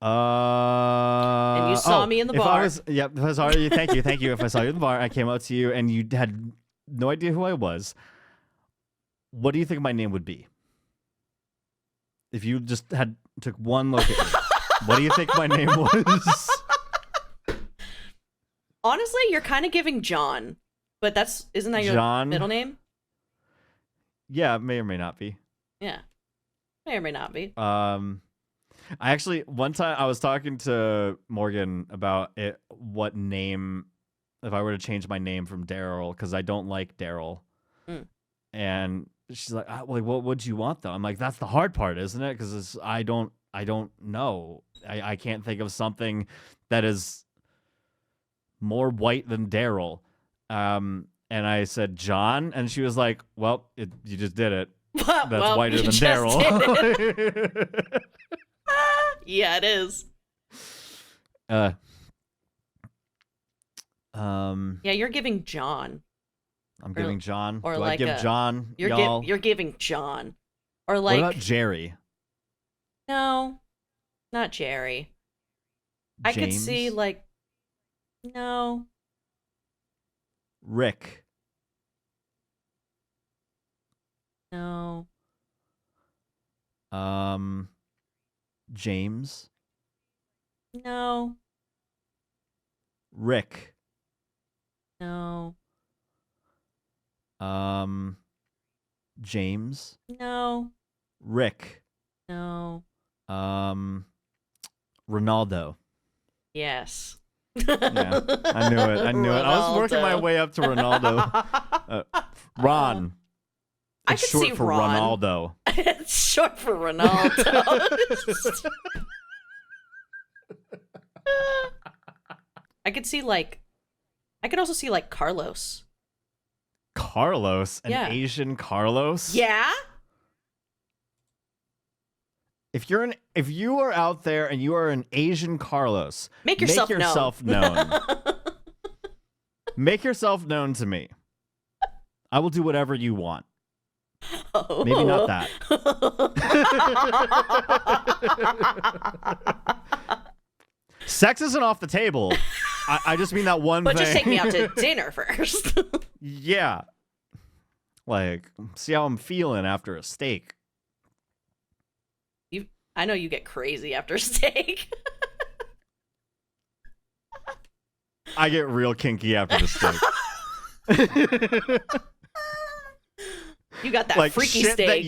And you saw me in the bar. If I saw you, thank you. If I saw you in the bar, I came up to you and you had no idea who I was. What do you think my name would be? If you just took one look at me, what do you think my name was? Honestly, you're kind of giving John, but isn't that your John? middle name? Yeah, it may or may not be. Yeah, may or may not be. I actually, one time I was talking to Morgan about what name, if I were to change my name from Darryl, because I don't like Darryl. And she's like, well, what would you want though? I'm like, that's the hard part, isn't it? Because I don't know. I can't think of something that is more white than Darryl. And I said John, and she was like, well, you just did it. That's whiter than Darryl. Yeah, it is. Yeah, you're giving John. I'm giving John. Or Do like I give John? You're giving John. Or like, what about Jerry? No, not Jerry. James? I could see like, no. Rick. No. James. No. Rick. No. James. No. Rick. No. Ronaldo. Yes. Yeah, I knew it. I was working my way up to Ronaldo. Ron. I It's could short see for Ron. Ronaldo. It's short for Ronaldo. I could also see like Carlos. Carlos? An Asian Carlos? Yeah? If you are out there and you are an Asian Carlos, make yourself known. Make yourself known to me. I will do whatever you want. Oh. Maybe not that. Sex isn't off the table. I just mean that one but thing. Just take me out to dinner first. Yeah. Like, see how I'm feeling after a steak. I know you get crazy after steak. I get real kinky after the steak. You got that like freaky shit steak.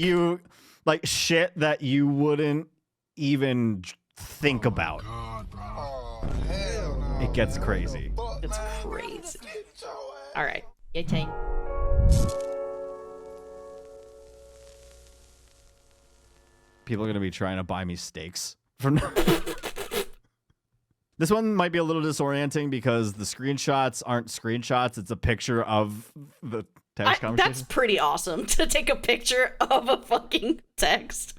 Shit that you wouldn't even think about. God, bro. It gets crazy. It's crazy. All right. Your turn. People are going to be trying to buy me steaks from This one might be a little disorienting because the screenshots aren't screenshots. It's a picture of the text conversation. That's pretty awesome to take a picture of a fucking text.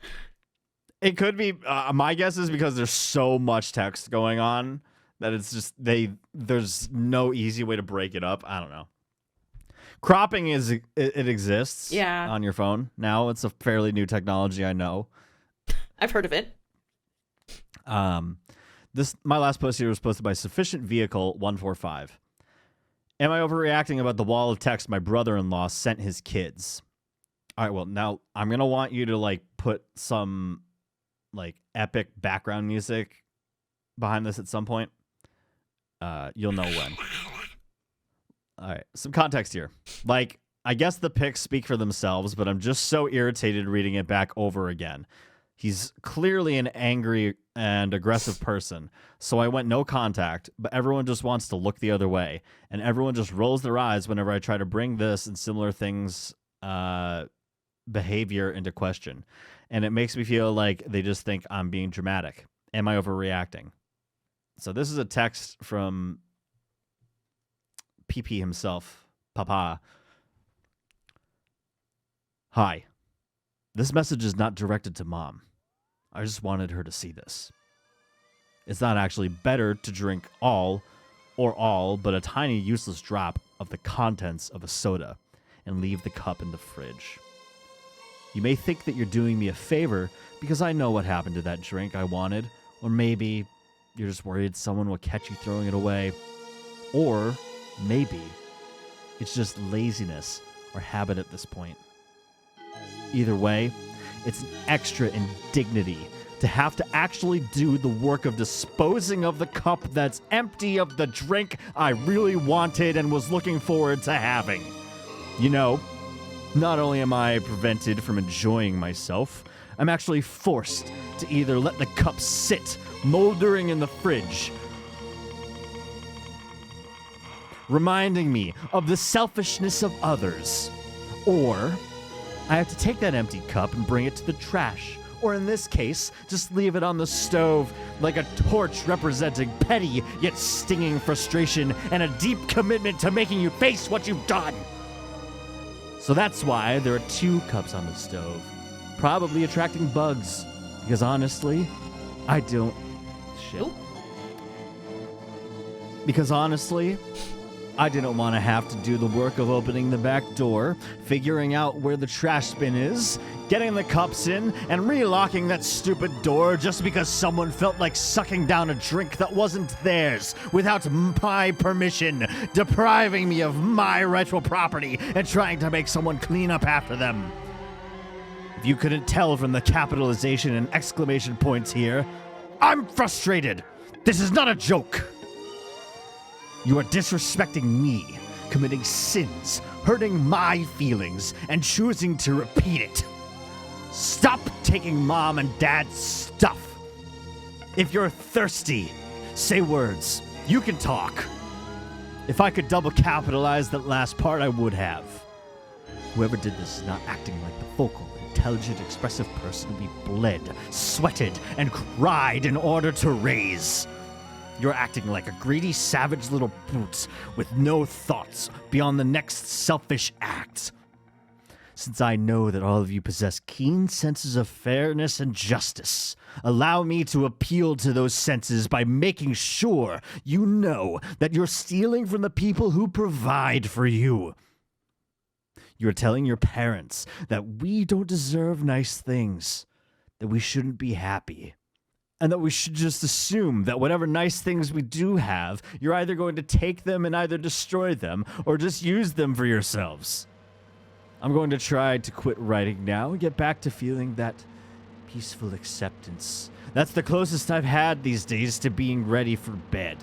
It could be. My guess is because there's so much text going on that it's just there's no easy way to break it up. I don't know. Cropping it exists on your phone now. It's a fairly new technology, I know. I've heard of it. My last post here was posted by Sufficient Vehicle 145. Am I overreacting about the wall of text my brother-in-law sent his kids? All right, well, now I'm going to want you to put some epic background music behind this at some point. You'll know when. All right, some context here. I guess the pics speak for themselves, but I'm just so irritated reading it back over again. He's clearly an angry and aggressive person, so I went no contact, but everyone just wants to look the other way, and everyone just rolls their eyes whenever I try to bring this and similar things, behavior into question, and it makes me feel like they just think I'm being dramatic. Am I overreacting? So this is a text from PP himself, Papa. Hi. This message is not directed to Mom. I just wanted her to see this. It's not actually better to drink all but a tiny useless drop of the contents of a soda and leave the cup in the fridge. You may think that you're doing me a favor because I know what happened to that drink I wanted Or maybe you're just worried someone will catch you throwing it away. Or maybe it's just laziness or habit at this point. Either way, it's an extra indignity to have to actually do the work of disposing of the cup that's empty of the drink I really wanted and was looking forward to having. You know, not only am I prevented from enjoying myself, I'm actually forced to either let the cup sit moldering in the fridge, reminding me of the selfishness of others, or I have to take that empty cup and bring it to the trash, or in this case, just leave it on the stove like a torch representing petty yet stinging frustration and a deep commitment to making you face what you've done. So that's why there are 2 cups on the stove, probably attracting bugs, because honestly, I don't... Shit. Nope. Because honestly, I didn't want to have to do the work of opening the back door, figuring out where the trash bin is, getting the cups in, and relocking that stupid door just because someone felt like sucking down a drink that wasn't theirs without my permission, depriving me of my rightful property and trying to make someone clean up after them. If you couldn't tell from the capitalization and exclamation points here, I'm frustrated. This is not a joke. You are disrespecting me, committing sins, hurting my feelings, and choosing to repeat it. Stop taking Mom and Dad's stuff. If you're thirsty, say words. You can talk. If I could double capitalize that last part, I would have. Whoever did this is not acting like the vocal, intelligent, expressive person we bled, sweated, and cried in order to raise. You're acting like a greedy, savage little brute with no thoughts beyond the next selfish act. Since I know that all of you possess keen senses of fairness and justice, allow me to appeal to those senses by making sure you know that you're stealing from the people who provide for you. You're telling your parents that we don't deserve nice things, that we shouldn't be happy, and that we should just assume that whatever nice things we do have, you're either going to take them and either destroy them or just use them for yourselves. I'm going to try to quit writing now and get back to feeling that peaceful acceptance. That's the closest I've had these days to being ready for bed.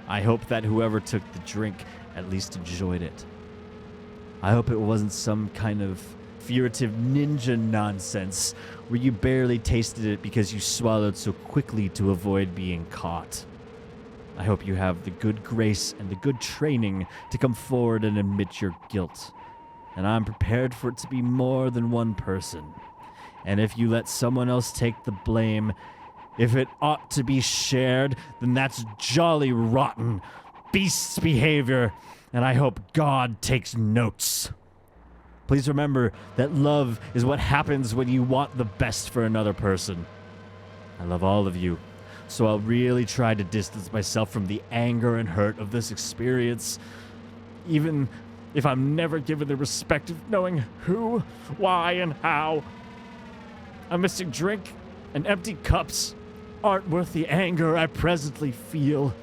I hope that whoever took the drink at least enjoyed it. I hope it wasn't some kind of furtive ninja nonsense where you barely tasted it because you swallowed so quickly to avoid being caught. I hope you have the good grace and the good training to come forward and admit your guilt. And I'm prepared for it to be more than one person. And if you let someone else take the blame, if it ought to be shared, then that's jolly rotten beast's behavior, and I hope God takes notes. Please remember that love is what happens when you want the best for another person. I love all of you, so I'll really try to distance myself from the anger and hurt of this experience, even if I'm never given the respect of knowing who, why, and how. A missing drink and empty cups aren't worth the anger I presently feel.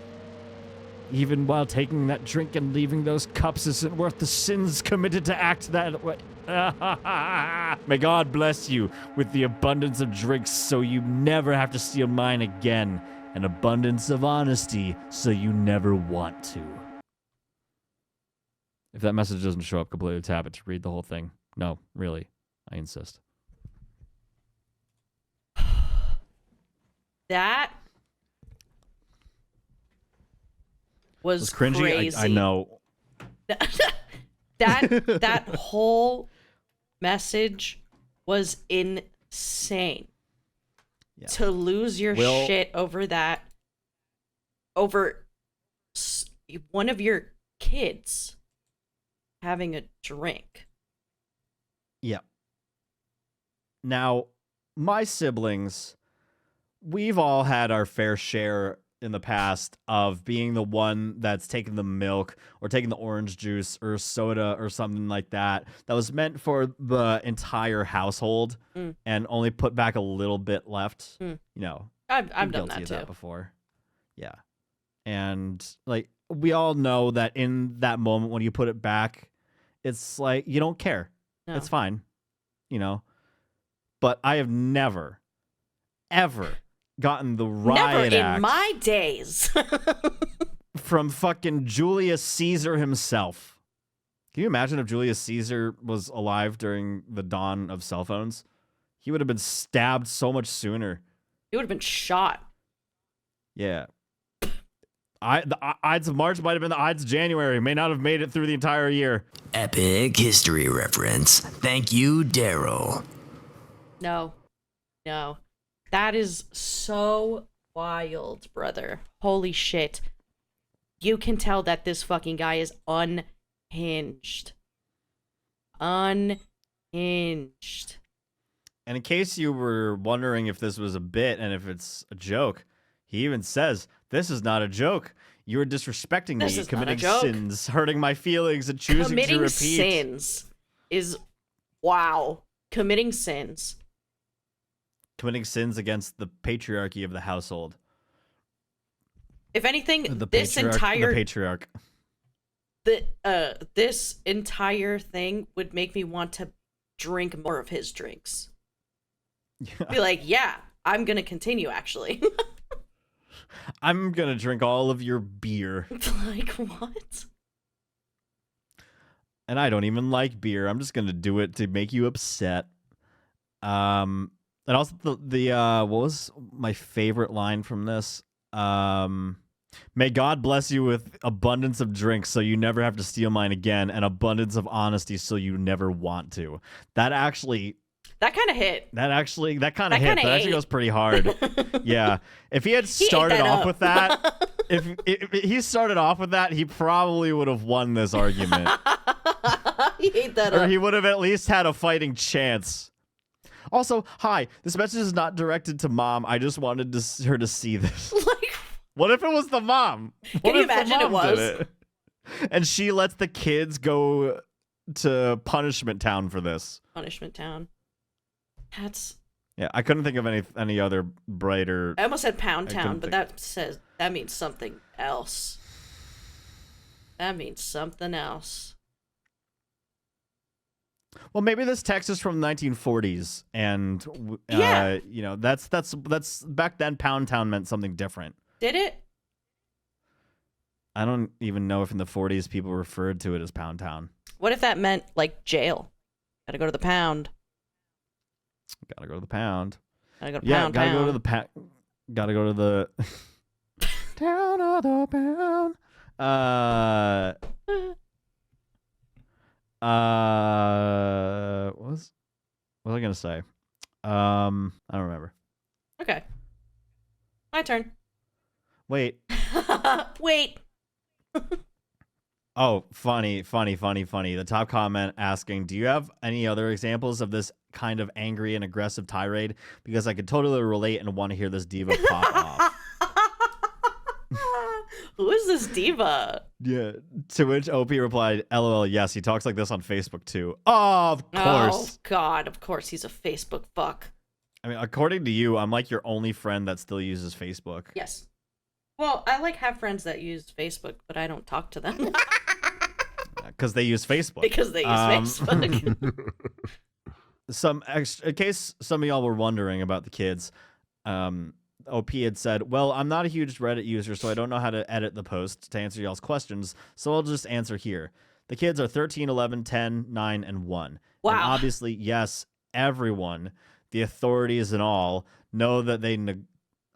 Even while taking that drink and leaving those cups isn't worth the sins committed to act that way. May God bless you with the abundance of drinks so you never have to steal mine again, an abundance of honesty so you never want to. If that message doesn't show up, completely tap it to read the whole thing. No, really, I insist. That was cringy. crazy. I know. That whole message was insane. Yeah. To lose your shit over that, over one of your kids having a drink. Yeah. Now, my siblings, we've all had our fair share in the past of being the one that's taking the milk or taking the orange juice or soda or something like that was meant for the entire household and only put back a little bit left. You know, I've been done guilty that of too. that before. Yeah. And like we all know that in that moment when you put it back, it's like you don't care. No. It's fine. You know. But I have never, ever gotten the riot Never in act my days. from fucking Julius Caesar himself. Can you imagine if Julius Caesar was alive during the dawn of cell phones? He would have been stabbed so much sooner. He would have been shot. Yeah. The Ides of March might have been the Ides of January. May not have made it through the entire year. Epic history reference. Thank you, Darryl. No. That is so wild, brother. Holy shit. You can tell that this fucking guy is unhinged. Unhinged. And in case you were wondering if this was a bit and if it's a joke, he even says, "This is not a joke. You are disrespecting me, committing sins, hurting my feelings, and choosing to repeat." Committing sins is... Wow. Committing sins. Committing sins against the patriarchy of the household. If anything, The this patriarch. this entire thing would make me want to drink more of his drinks. Be like, yeah, I'm gonna continue actually. I'm gonna drink all of your beer. Like, what? And I don't even like beer. I'm just gonna do it to make you upset. And also the what was my favorite line from this? May God bless you with abundance of drinks so you never have to steal mine again, and abundance of honesty so you never want to. That kind of hit. That actually goes pretty hard. Yeah. If he had started off with that, if he started off with that, he probably would have won this argument. He ate that or up. he would have at least had a fighting chance. Also, hi, this message is not directed to mom. I just wanted her to see this. Like, what if it was the mom? Can you imagine it was? It? And she lets the kids go to Punishment Town for this. Punishment Town. That's... Yeah, I couldn't think of any other brighter... I almost said Pound Town, but that means something else. That means something else. Well, maybe this text is from the 1940s, and you know, that's back then. Pound Town meant something different. Did it? I don't even know if in the 40s people referred to it as Pound Town. What if that meant like jail? Gotta go to the pound. Gotta go to the pound. Gotta go to yeah, pound. Gotta town. go to the Gotta go to the town of the pound. What was I gonna say? I don't remember. Okay. My turn. Wait. Wait. Oh, funny. The top comment asking, do you have any other examples of this kind of angry and aggressive tirade? Because I could totally relate and want to hear this diva pop off. Who is this diva? Yeah. To which OP replied, LOL, yes, he talks like this on Facebook too. Oh, of course. Oh, God, of course he's a Facebook fuck. I mean, according to you, I'm like your only friend that still uses Facebook. Yes. Well, I have friends that use Facebook, but I don't talk to them. Because they use Facebook. Because they use Facebook. In case some of y'all were wondering about the kids, OP had said, well, I'm not a huge Reddit user, so I don't know how to edit the post to answer y'all's questions, so I'll just answer here. The kids are 13, 11, 10, 9, and 1. Wow. And obviously, yes, everyone, the authorities and all, know that they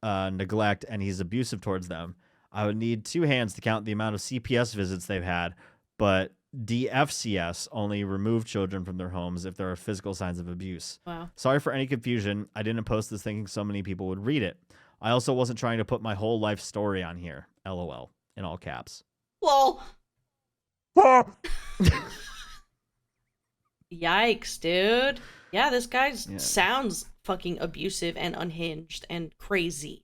neglect and he's abusive towards them. I would need 2 hands to count the amount of CPS visits they've had, but DFCS only remove children from their homes if there are physical signs of abuse. Wow. Sorry for any confusion. I didn't post this thinking so many people would read it. I also wasn't trying to put my whole life story on here. LOL. In all caps. Lol. Yikes, dude. Yeah, this guy sounds fucking abusive and unhinged and crazy.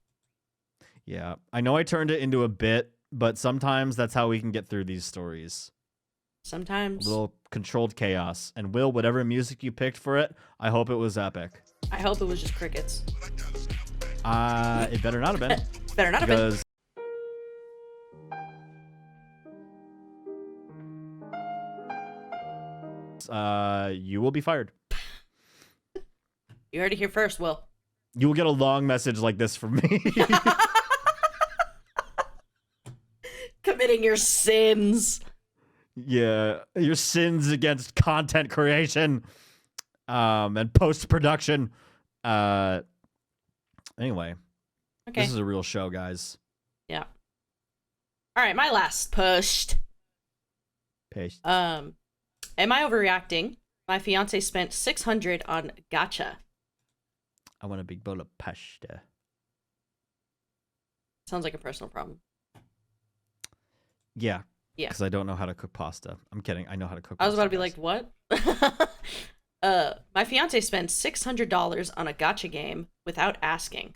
Yeah. I know I turned it into a bit, but sometimes that's how we can get through these stories. Sometimes. A little controlled chaos. And Will, whatever music you picked for it, I hope it was epic. I hope it was just crickets. It better not have been. Better not have been. Because you will be fired. You heard it here first, Will. You will get a long message like this from me. Committing your sins. Yeah, your sins against content creation and post-production. Anyway, Okay. this is a real show, guys. Yeah. All right, my last post. Paste. Am I overreacting? My fiance spent $600 on Gacha. I want a big bowl of pasta. Sounds like a personal problem. Yeah. Yeah. Because I don't know how to cook pasta. I'm kidding. I know how to cook I was pasta, about to be guys. like, what? My fiance spent $600 on a gacha game without asking.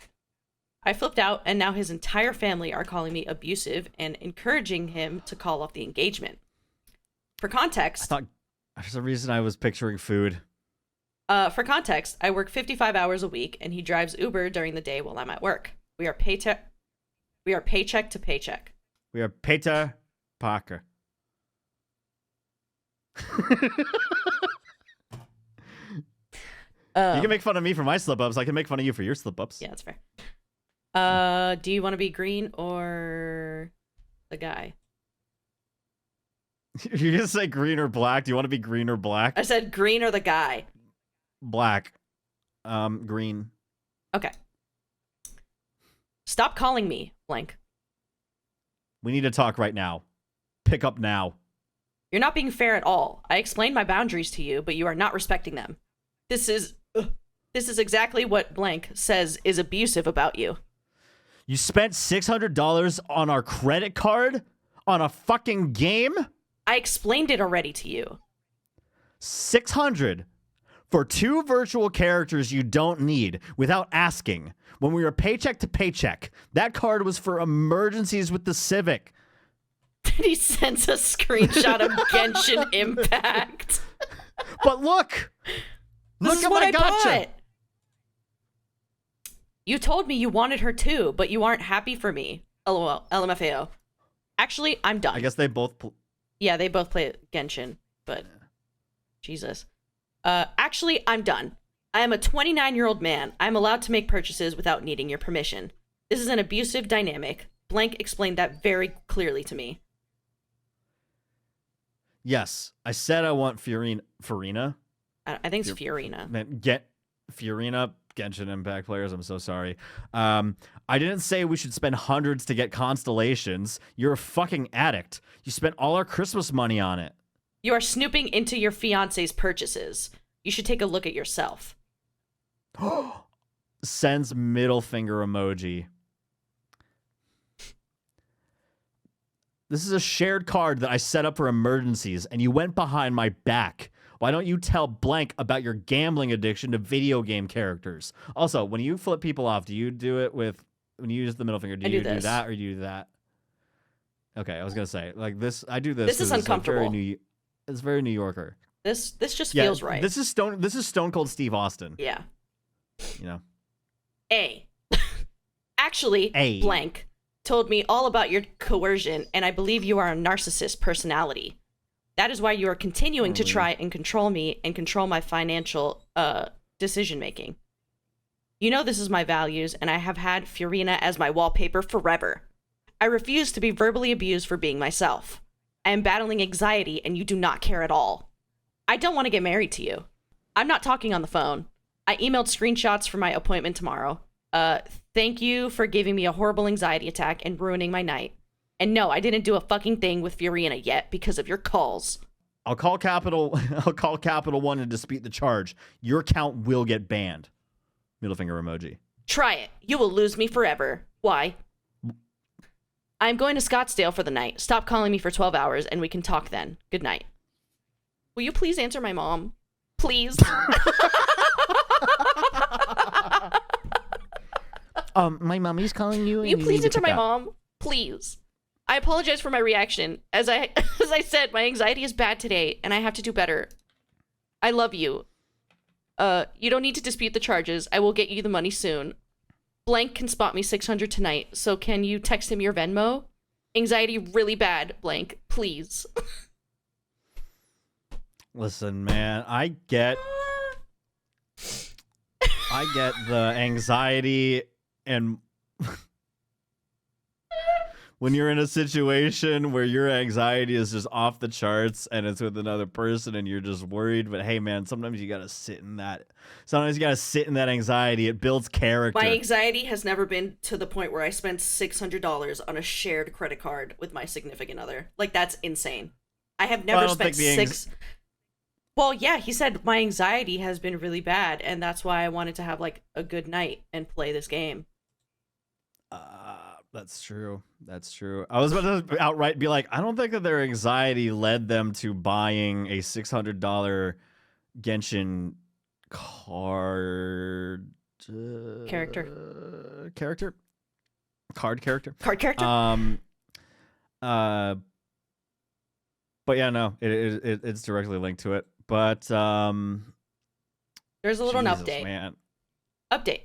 I flipped out, and now his entire family are calling me abusive and encouraging him to call off the engagement. For I context, thought, for some reason, I was picturing food. I work 55 hours a week, and he drives Uber during the day while I'm at work. We are paycheck to paycheck. We are Peter Parker. You can make fun of me for my slip-ups. I can make fun of you for your slip-ups. Yeah, that's fair. Do you want to be green or the guy? You're going to say green or black? Do you want to be green or black? I said green or the guy. Black. Green. Okay. Stop calling me, blank. We need to talk right now. Pick up now. You're not being fair at all. I explained my boundaries to you, but you are not respecting them. This is exactly what blank says is abusive about you. You spent $600 on our credit card? On a fucking game? I explained it already to you. $600 for 2 virtual characters you don't need without asking. When we were paycheck to paycheck, that card was for emergencies with the Civic. He sends a screenshot of Genshin Impact. But look! This Look is at what my I gotcha! bought. You told me you wanted her too, but you aren't happy for me. LOL. LMFAO. Actually, I'm done. I guess they both... Yeah, they both play Genshin, but Jesus. Actually, I'm done. I am a 29-year-old man. I'm allowed to make purchases without needing your permission. This is an abusive dynamic. Blank explained that very clearly to me. Yes, I said I want Farina. I think it's Fiorina. Man, get Fiorina, Genshin Impact players. I'm so sorry. I didn't say we should spend hundreds to get constellations. You're a fucking addict. You spent all our Christmas money on it. You are snooping into your fiance's purchases. You should take a look at yourself. Sends middle finger emoji. This is a shared card that I set up for emergencies, and you went behind my back. Why don't you tell blank about your gambling addiction to video game characters? Also, when you flip people off, do you do it with, when you use the middle finger, do you do that or do you do that? Okay, I was going to say, like this, I do this. This is uncomfortable. It's very New Yorker. This just feels right. This is Stone Cold Steve Austin. Yeah. You know. Actually, blank told me all about your coercion, and I believe you are a narcissist personality. That is why you are continuing to try and control me and control my financial decision making. You know this is my values, and I have had Fiorina as my wallpaper forever. I refuse to be verbally abused for being myself. I am battling anxiety, and you do not care at all. I don't want to get married to you. I'm not talking on the phone. I emailed screenshots for my appointment tomorrow. Thank you for giving me a horrible anxiety attack and ruining my night. And no, I didn't do a fucking thing with Fiorina yet because of your calls. I'll call Capital One and dispute the charge. Your account will get banned. Middle finger emoji. Try it. You will lose me forever. Why? I'm going to Scottsdale for the night. Stop calling me for 12 hours and we can talk then. Good night. Will you please answer my mom? Please. My mommy's calling you. Will you please answer my mom? Please. I apologize for my reaction. As I said, my anxiety is bad today and I have to do better. I love you. You don't need to dispute the charges. I will get you the money soon. Blank can spot me 600 tonight, so can you text him your Venmo? Anxiety really bad, blank, please. Listen, man, I get the anxiety, and when you're in a situation where your anxiety is just off the charts and it's with another person and you're just worried, but hey man, sometimes you gotta sit in that anxiety. It builds character. My anxiety has never been to the point where I spent $600 on a shared credit card with my significant other. Like, that's insane. I have never spent Well, yeah, he said my anxiety has been really bad, and that's why I wanted to have like a good night and play this game. That's true. That's true. I was about to outright be like, I don't think that their anxiety led them to buying a $600 Genshin card Character. Card character. But yeah, no, it's directly linked to it. But there's a little Jesus, update. Man. Update.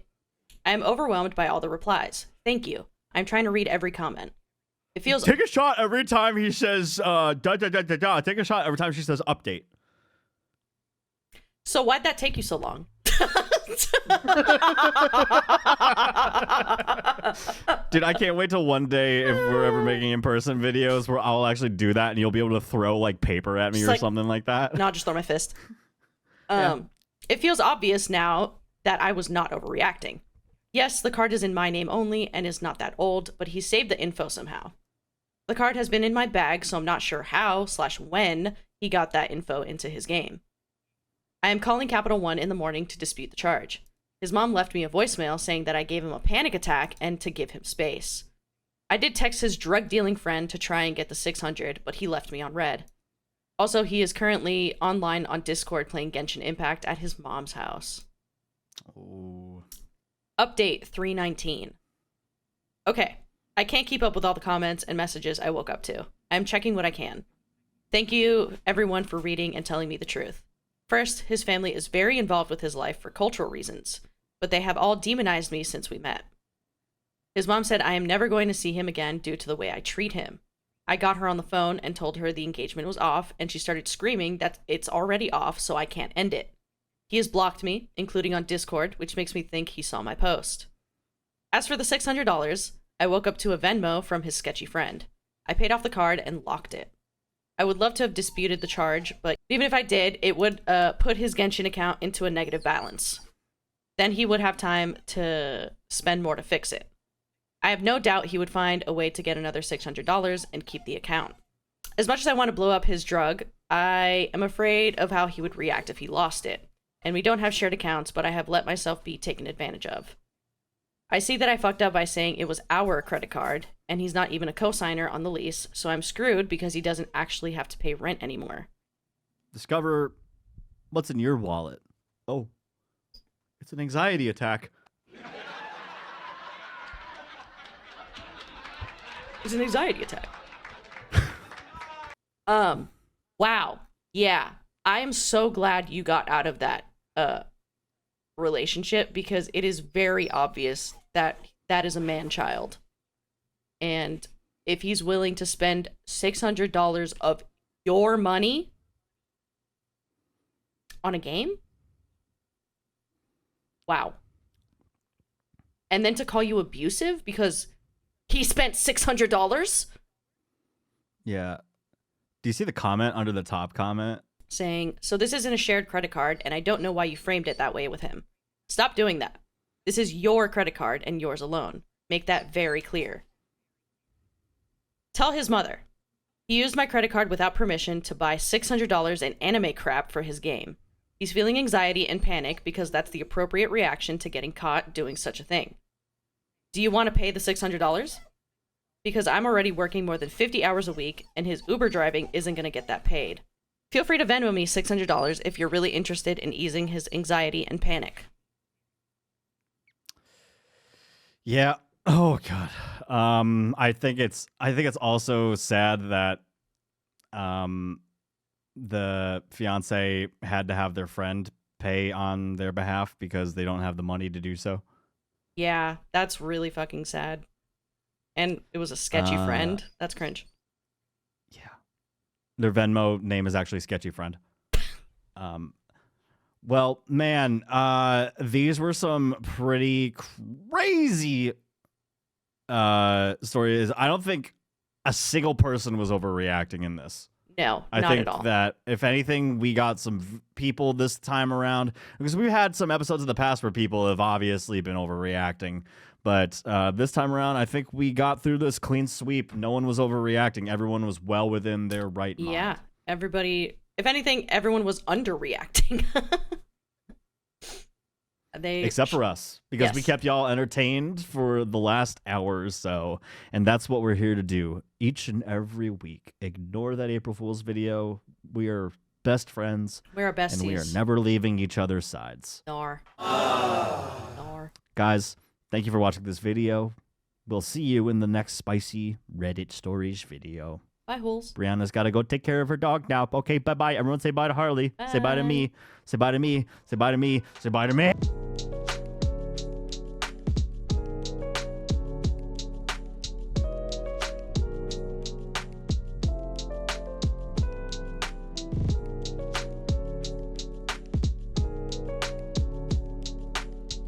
I am overwhelmed by all the replies. Thank you. I'm trying to read every comment. It feels Take a shot every time he says da da da da da. Take a shot every time she says update. So why'd that take you so long? Dude, I can't wait till one day if we're ever making in-person videos where I'll actually do that and you'll be able to throw like paper at me Just or like, something like that. No, I'll just throw my fist. Yeah. It feels obvious now that I was not overreacting. Yes, the card is in my name only and is not that old, but he saved the info somehow. The card has been in my bag, so I'm not sure how/when he got that info into his game. I am calling Capital One in the morning to dispute the charge. His mom left me a voicemail saying that I gave him a panic attack and to give him space. I did text his drug-dealing friend to try and get the 600, but he left me on red. Also, he is currently online on Discord playing Genshin Impact at his mom's house. Ooh. Update 319. Okay, I can't keep up with all the comments and messages I woke up to. I'm checking what I can. Thank you, everyone, for reading and telling me the truth. First, his family is very involved with his life for cultural reasons, but they have all demonized me since we met. His mom said I am never going to see him again due to the way I treat him. I got her on the phone and told her the engagement was off, and she started screaming that it's already off, so I can't end it. He has blocked me, including on Discord, which makes me think he saw my post. As for the $600, I woke up to a Venmo from his sketchy friend. I paid off the card and locked it. I would love to have disputed the charge, but even if I did, it would put his Genshin account into a negative balance. Then he would have time to spend more to fix it. I have no doubt he would find a way to get another $600 and keep the account. As much as I want to blow up his drug, I am afraid of how he would react if he lost it. And we don't have shared accounts, but I have let myself be taken advantage of. I see that I fucked up by saying it was our credit card, and he's not even a co-signer on the lease, so I'm screwed because he doesn't actually have to pay rent anymore. Discover what's in your wallet. Oh, it's an anxiety attack. It's an anxiety attack. Wow. Yeah. I am so glad you got out of that relationship, because it is very obvious that that is a man-child. And if he's willing to spend $600 of your money on a game, wow. And then to call you abusive because he spent $600? Yeah. Do you see the comment under the top comment? Saying, so this isn't a shared credit card, and I don't know why you framed it that way with him. Stop doing that. This is your credit card and yours alone. Make that very clear. Tell his mother. He used my credit card without permission to buy $600 in anime crap for his game. He's feeling anxiety and panic because that's the appropriate reaction to getting caught doing such a thing. Do you want to pay the $600? Because I'm already working more than 50 hours a week, and his Uber driving isn't going to get that paid. Feel free to Venmo me $600 if you're really interested in easing his anxiety and panic. Yeah. Oh God. I think it's also sad that the fiance had to have their friend pay on their behalf because they don't have the money to do so. Yeah, that's really fucking sad. And it was a sketchy friend. That's cringe. Yeah. Their Venmo name is actually Sketchy Friend. Well, man, these were some pretty crazy stories. I don't think a single person was overreacting in this. No, I not think at all. that if anything, we got some people this time around, because we've had some episodes in the past where people have obviously been overreacting. But this time around, I think we got through this clean sweep. No one was overreacting. Everyone was well within their right mind. Yeah, everybody, if anything, everyone was underreacting. Except for us, because we kept y'all entertained for the last hour or so. And that's what we're here to do each and every week. Ignore that April Fool's video. We are best friends. We're besties. And we are never leaving each other's sides. Nar. Nar. Guys, thank you for watching this video. We'll see you in the next spicy Reddit stories video. Bye, holes. Brianna's got to go take care of her dog now. Okay, bye-bye. Everyone say bye to Harley. Bye. Say bye to me. Say bye to me. Say bye to me. Say bye to me.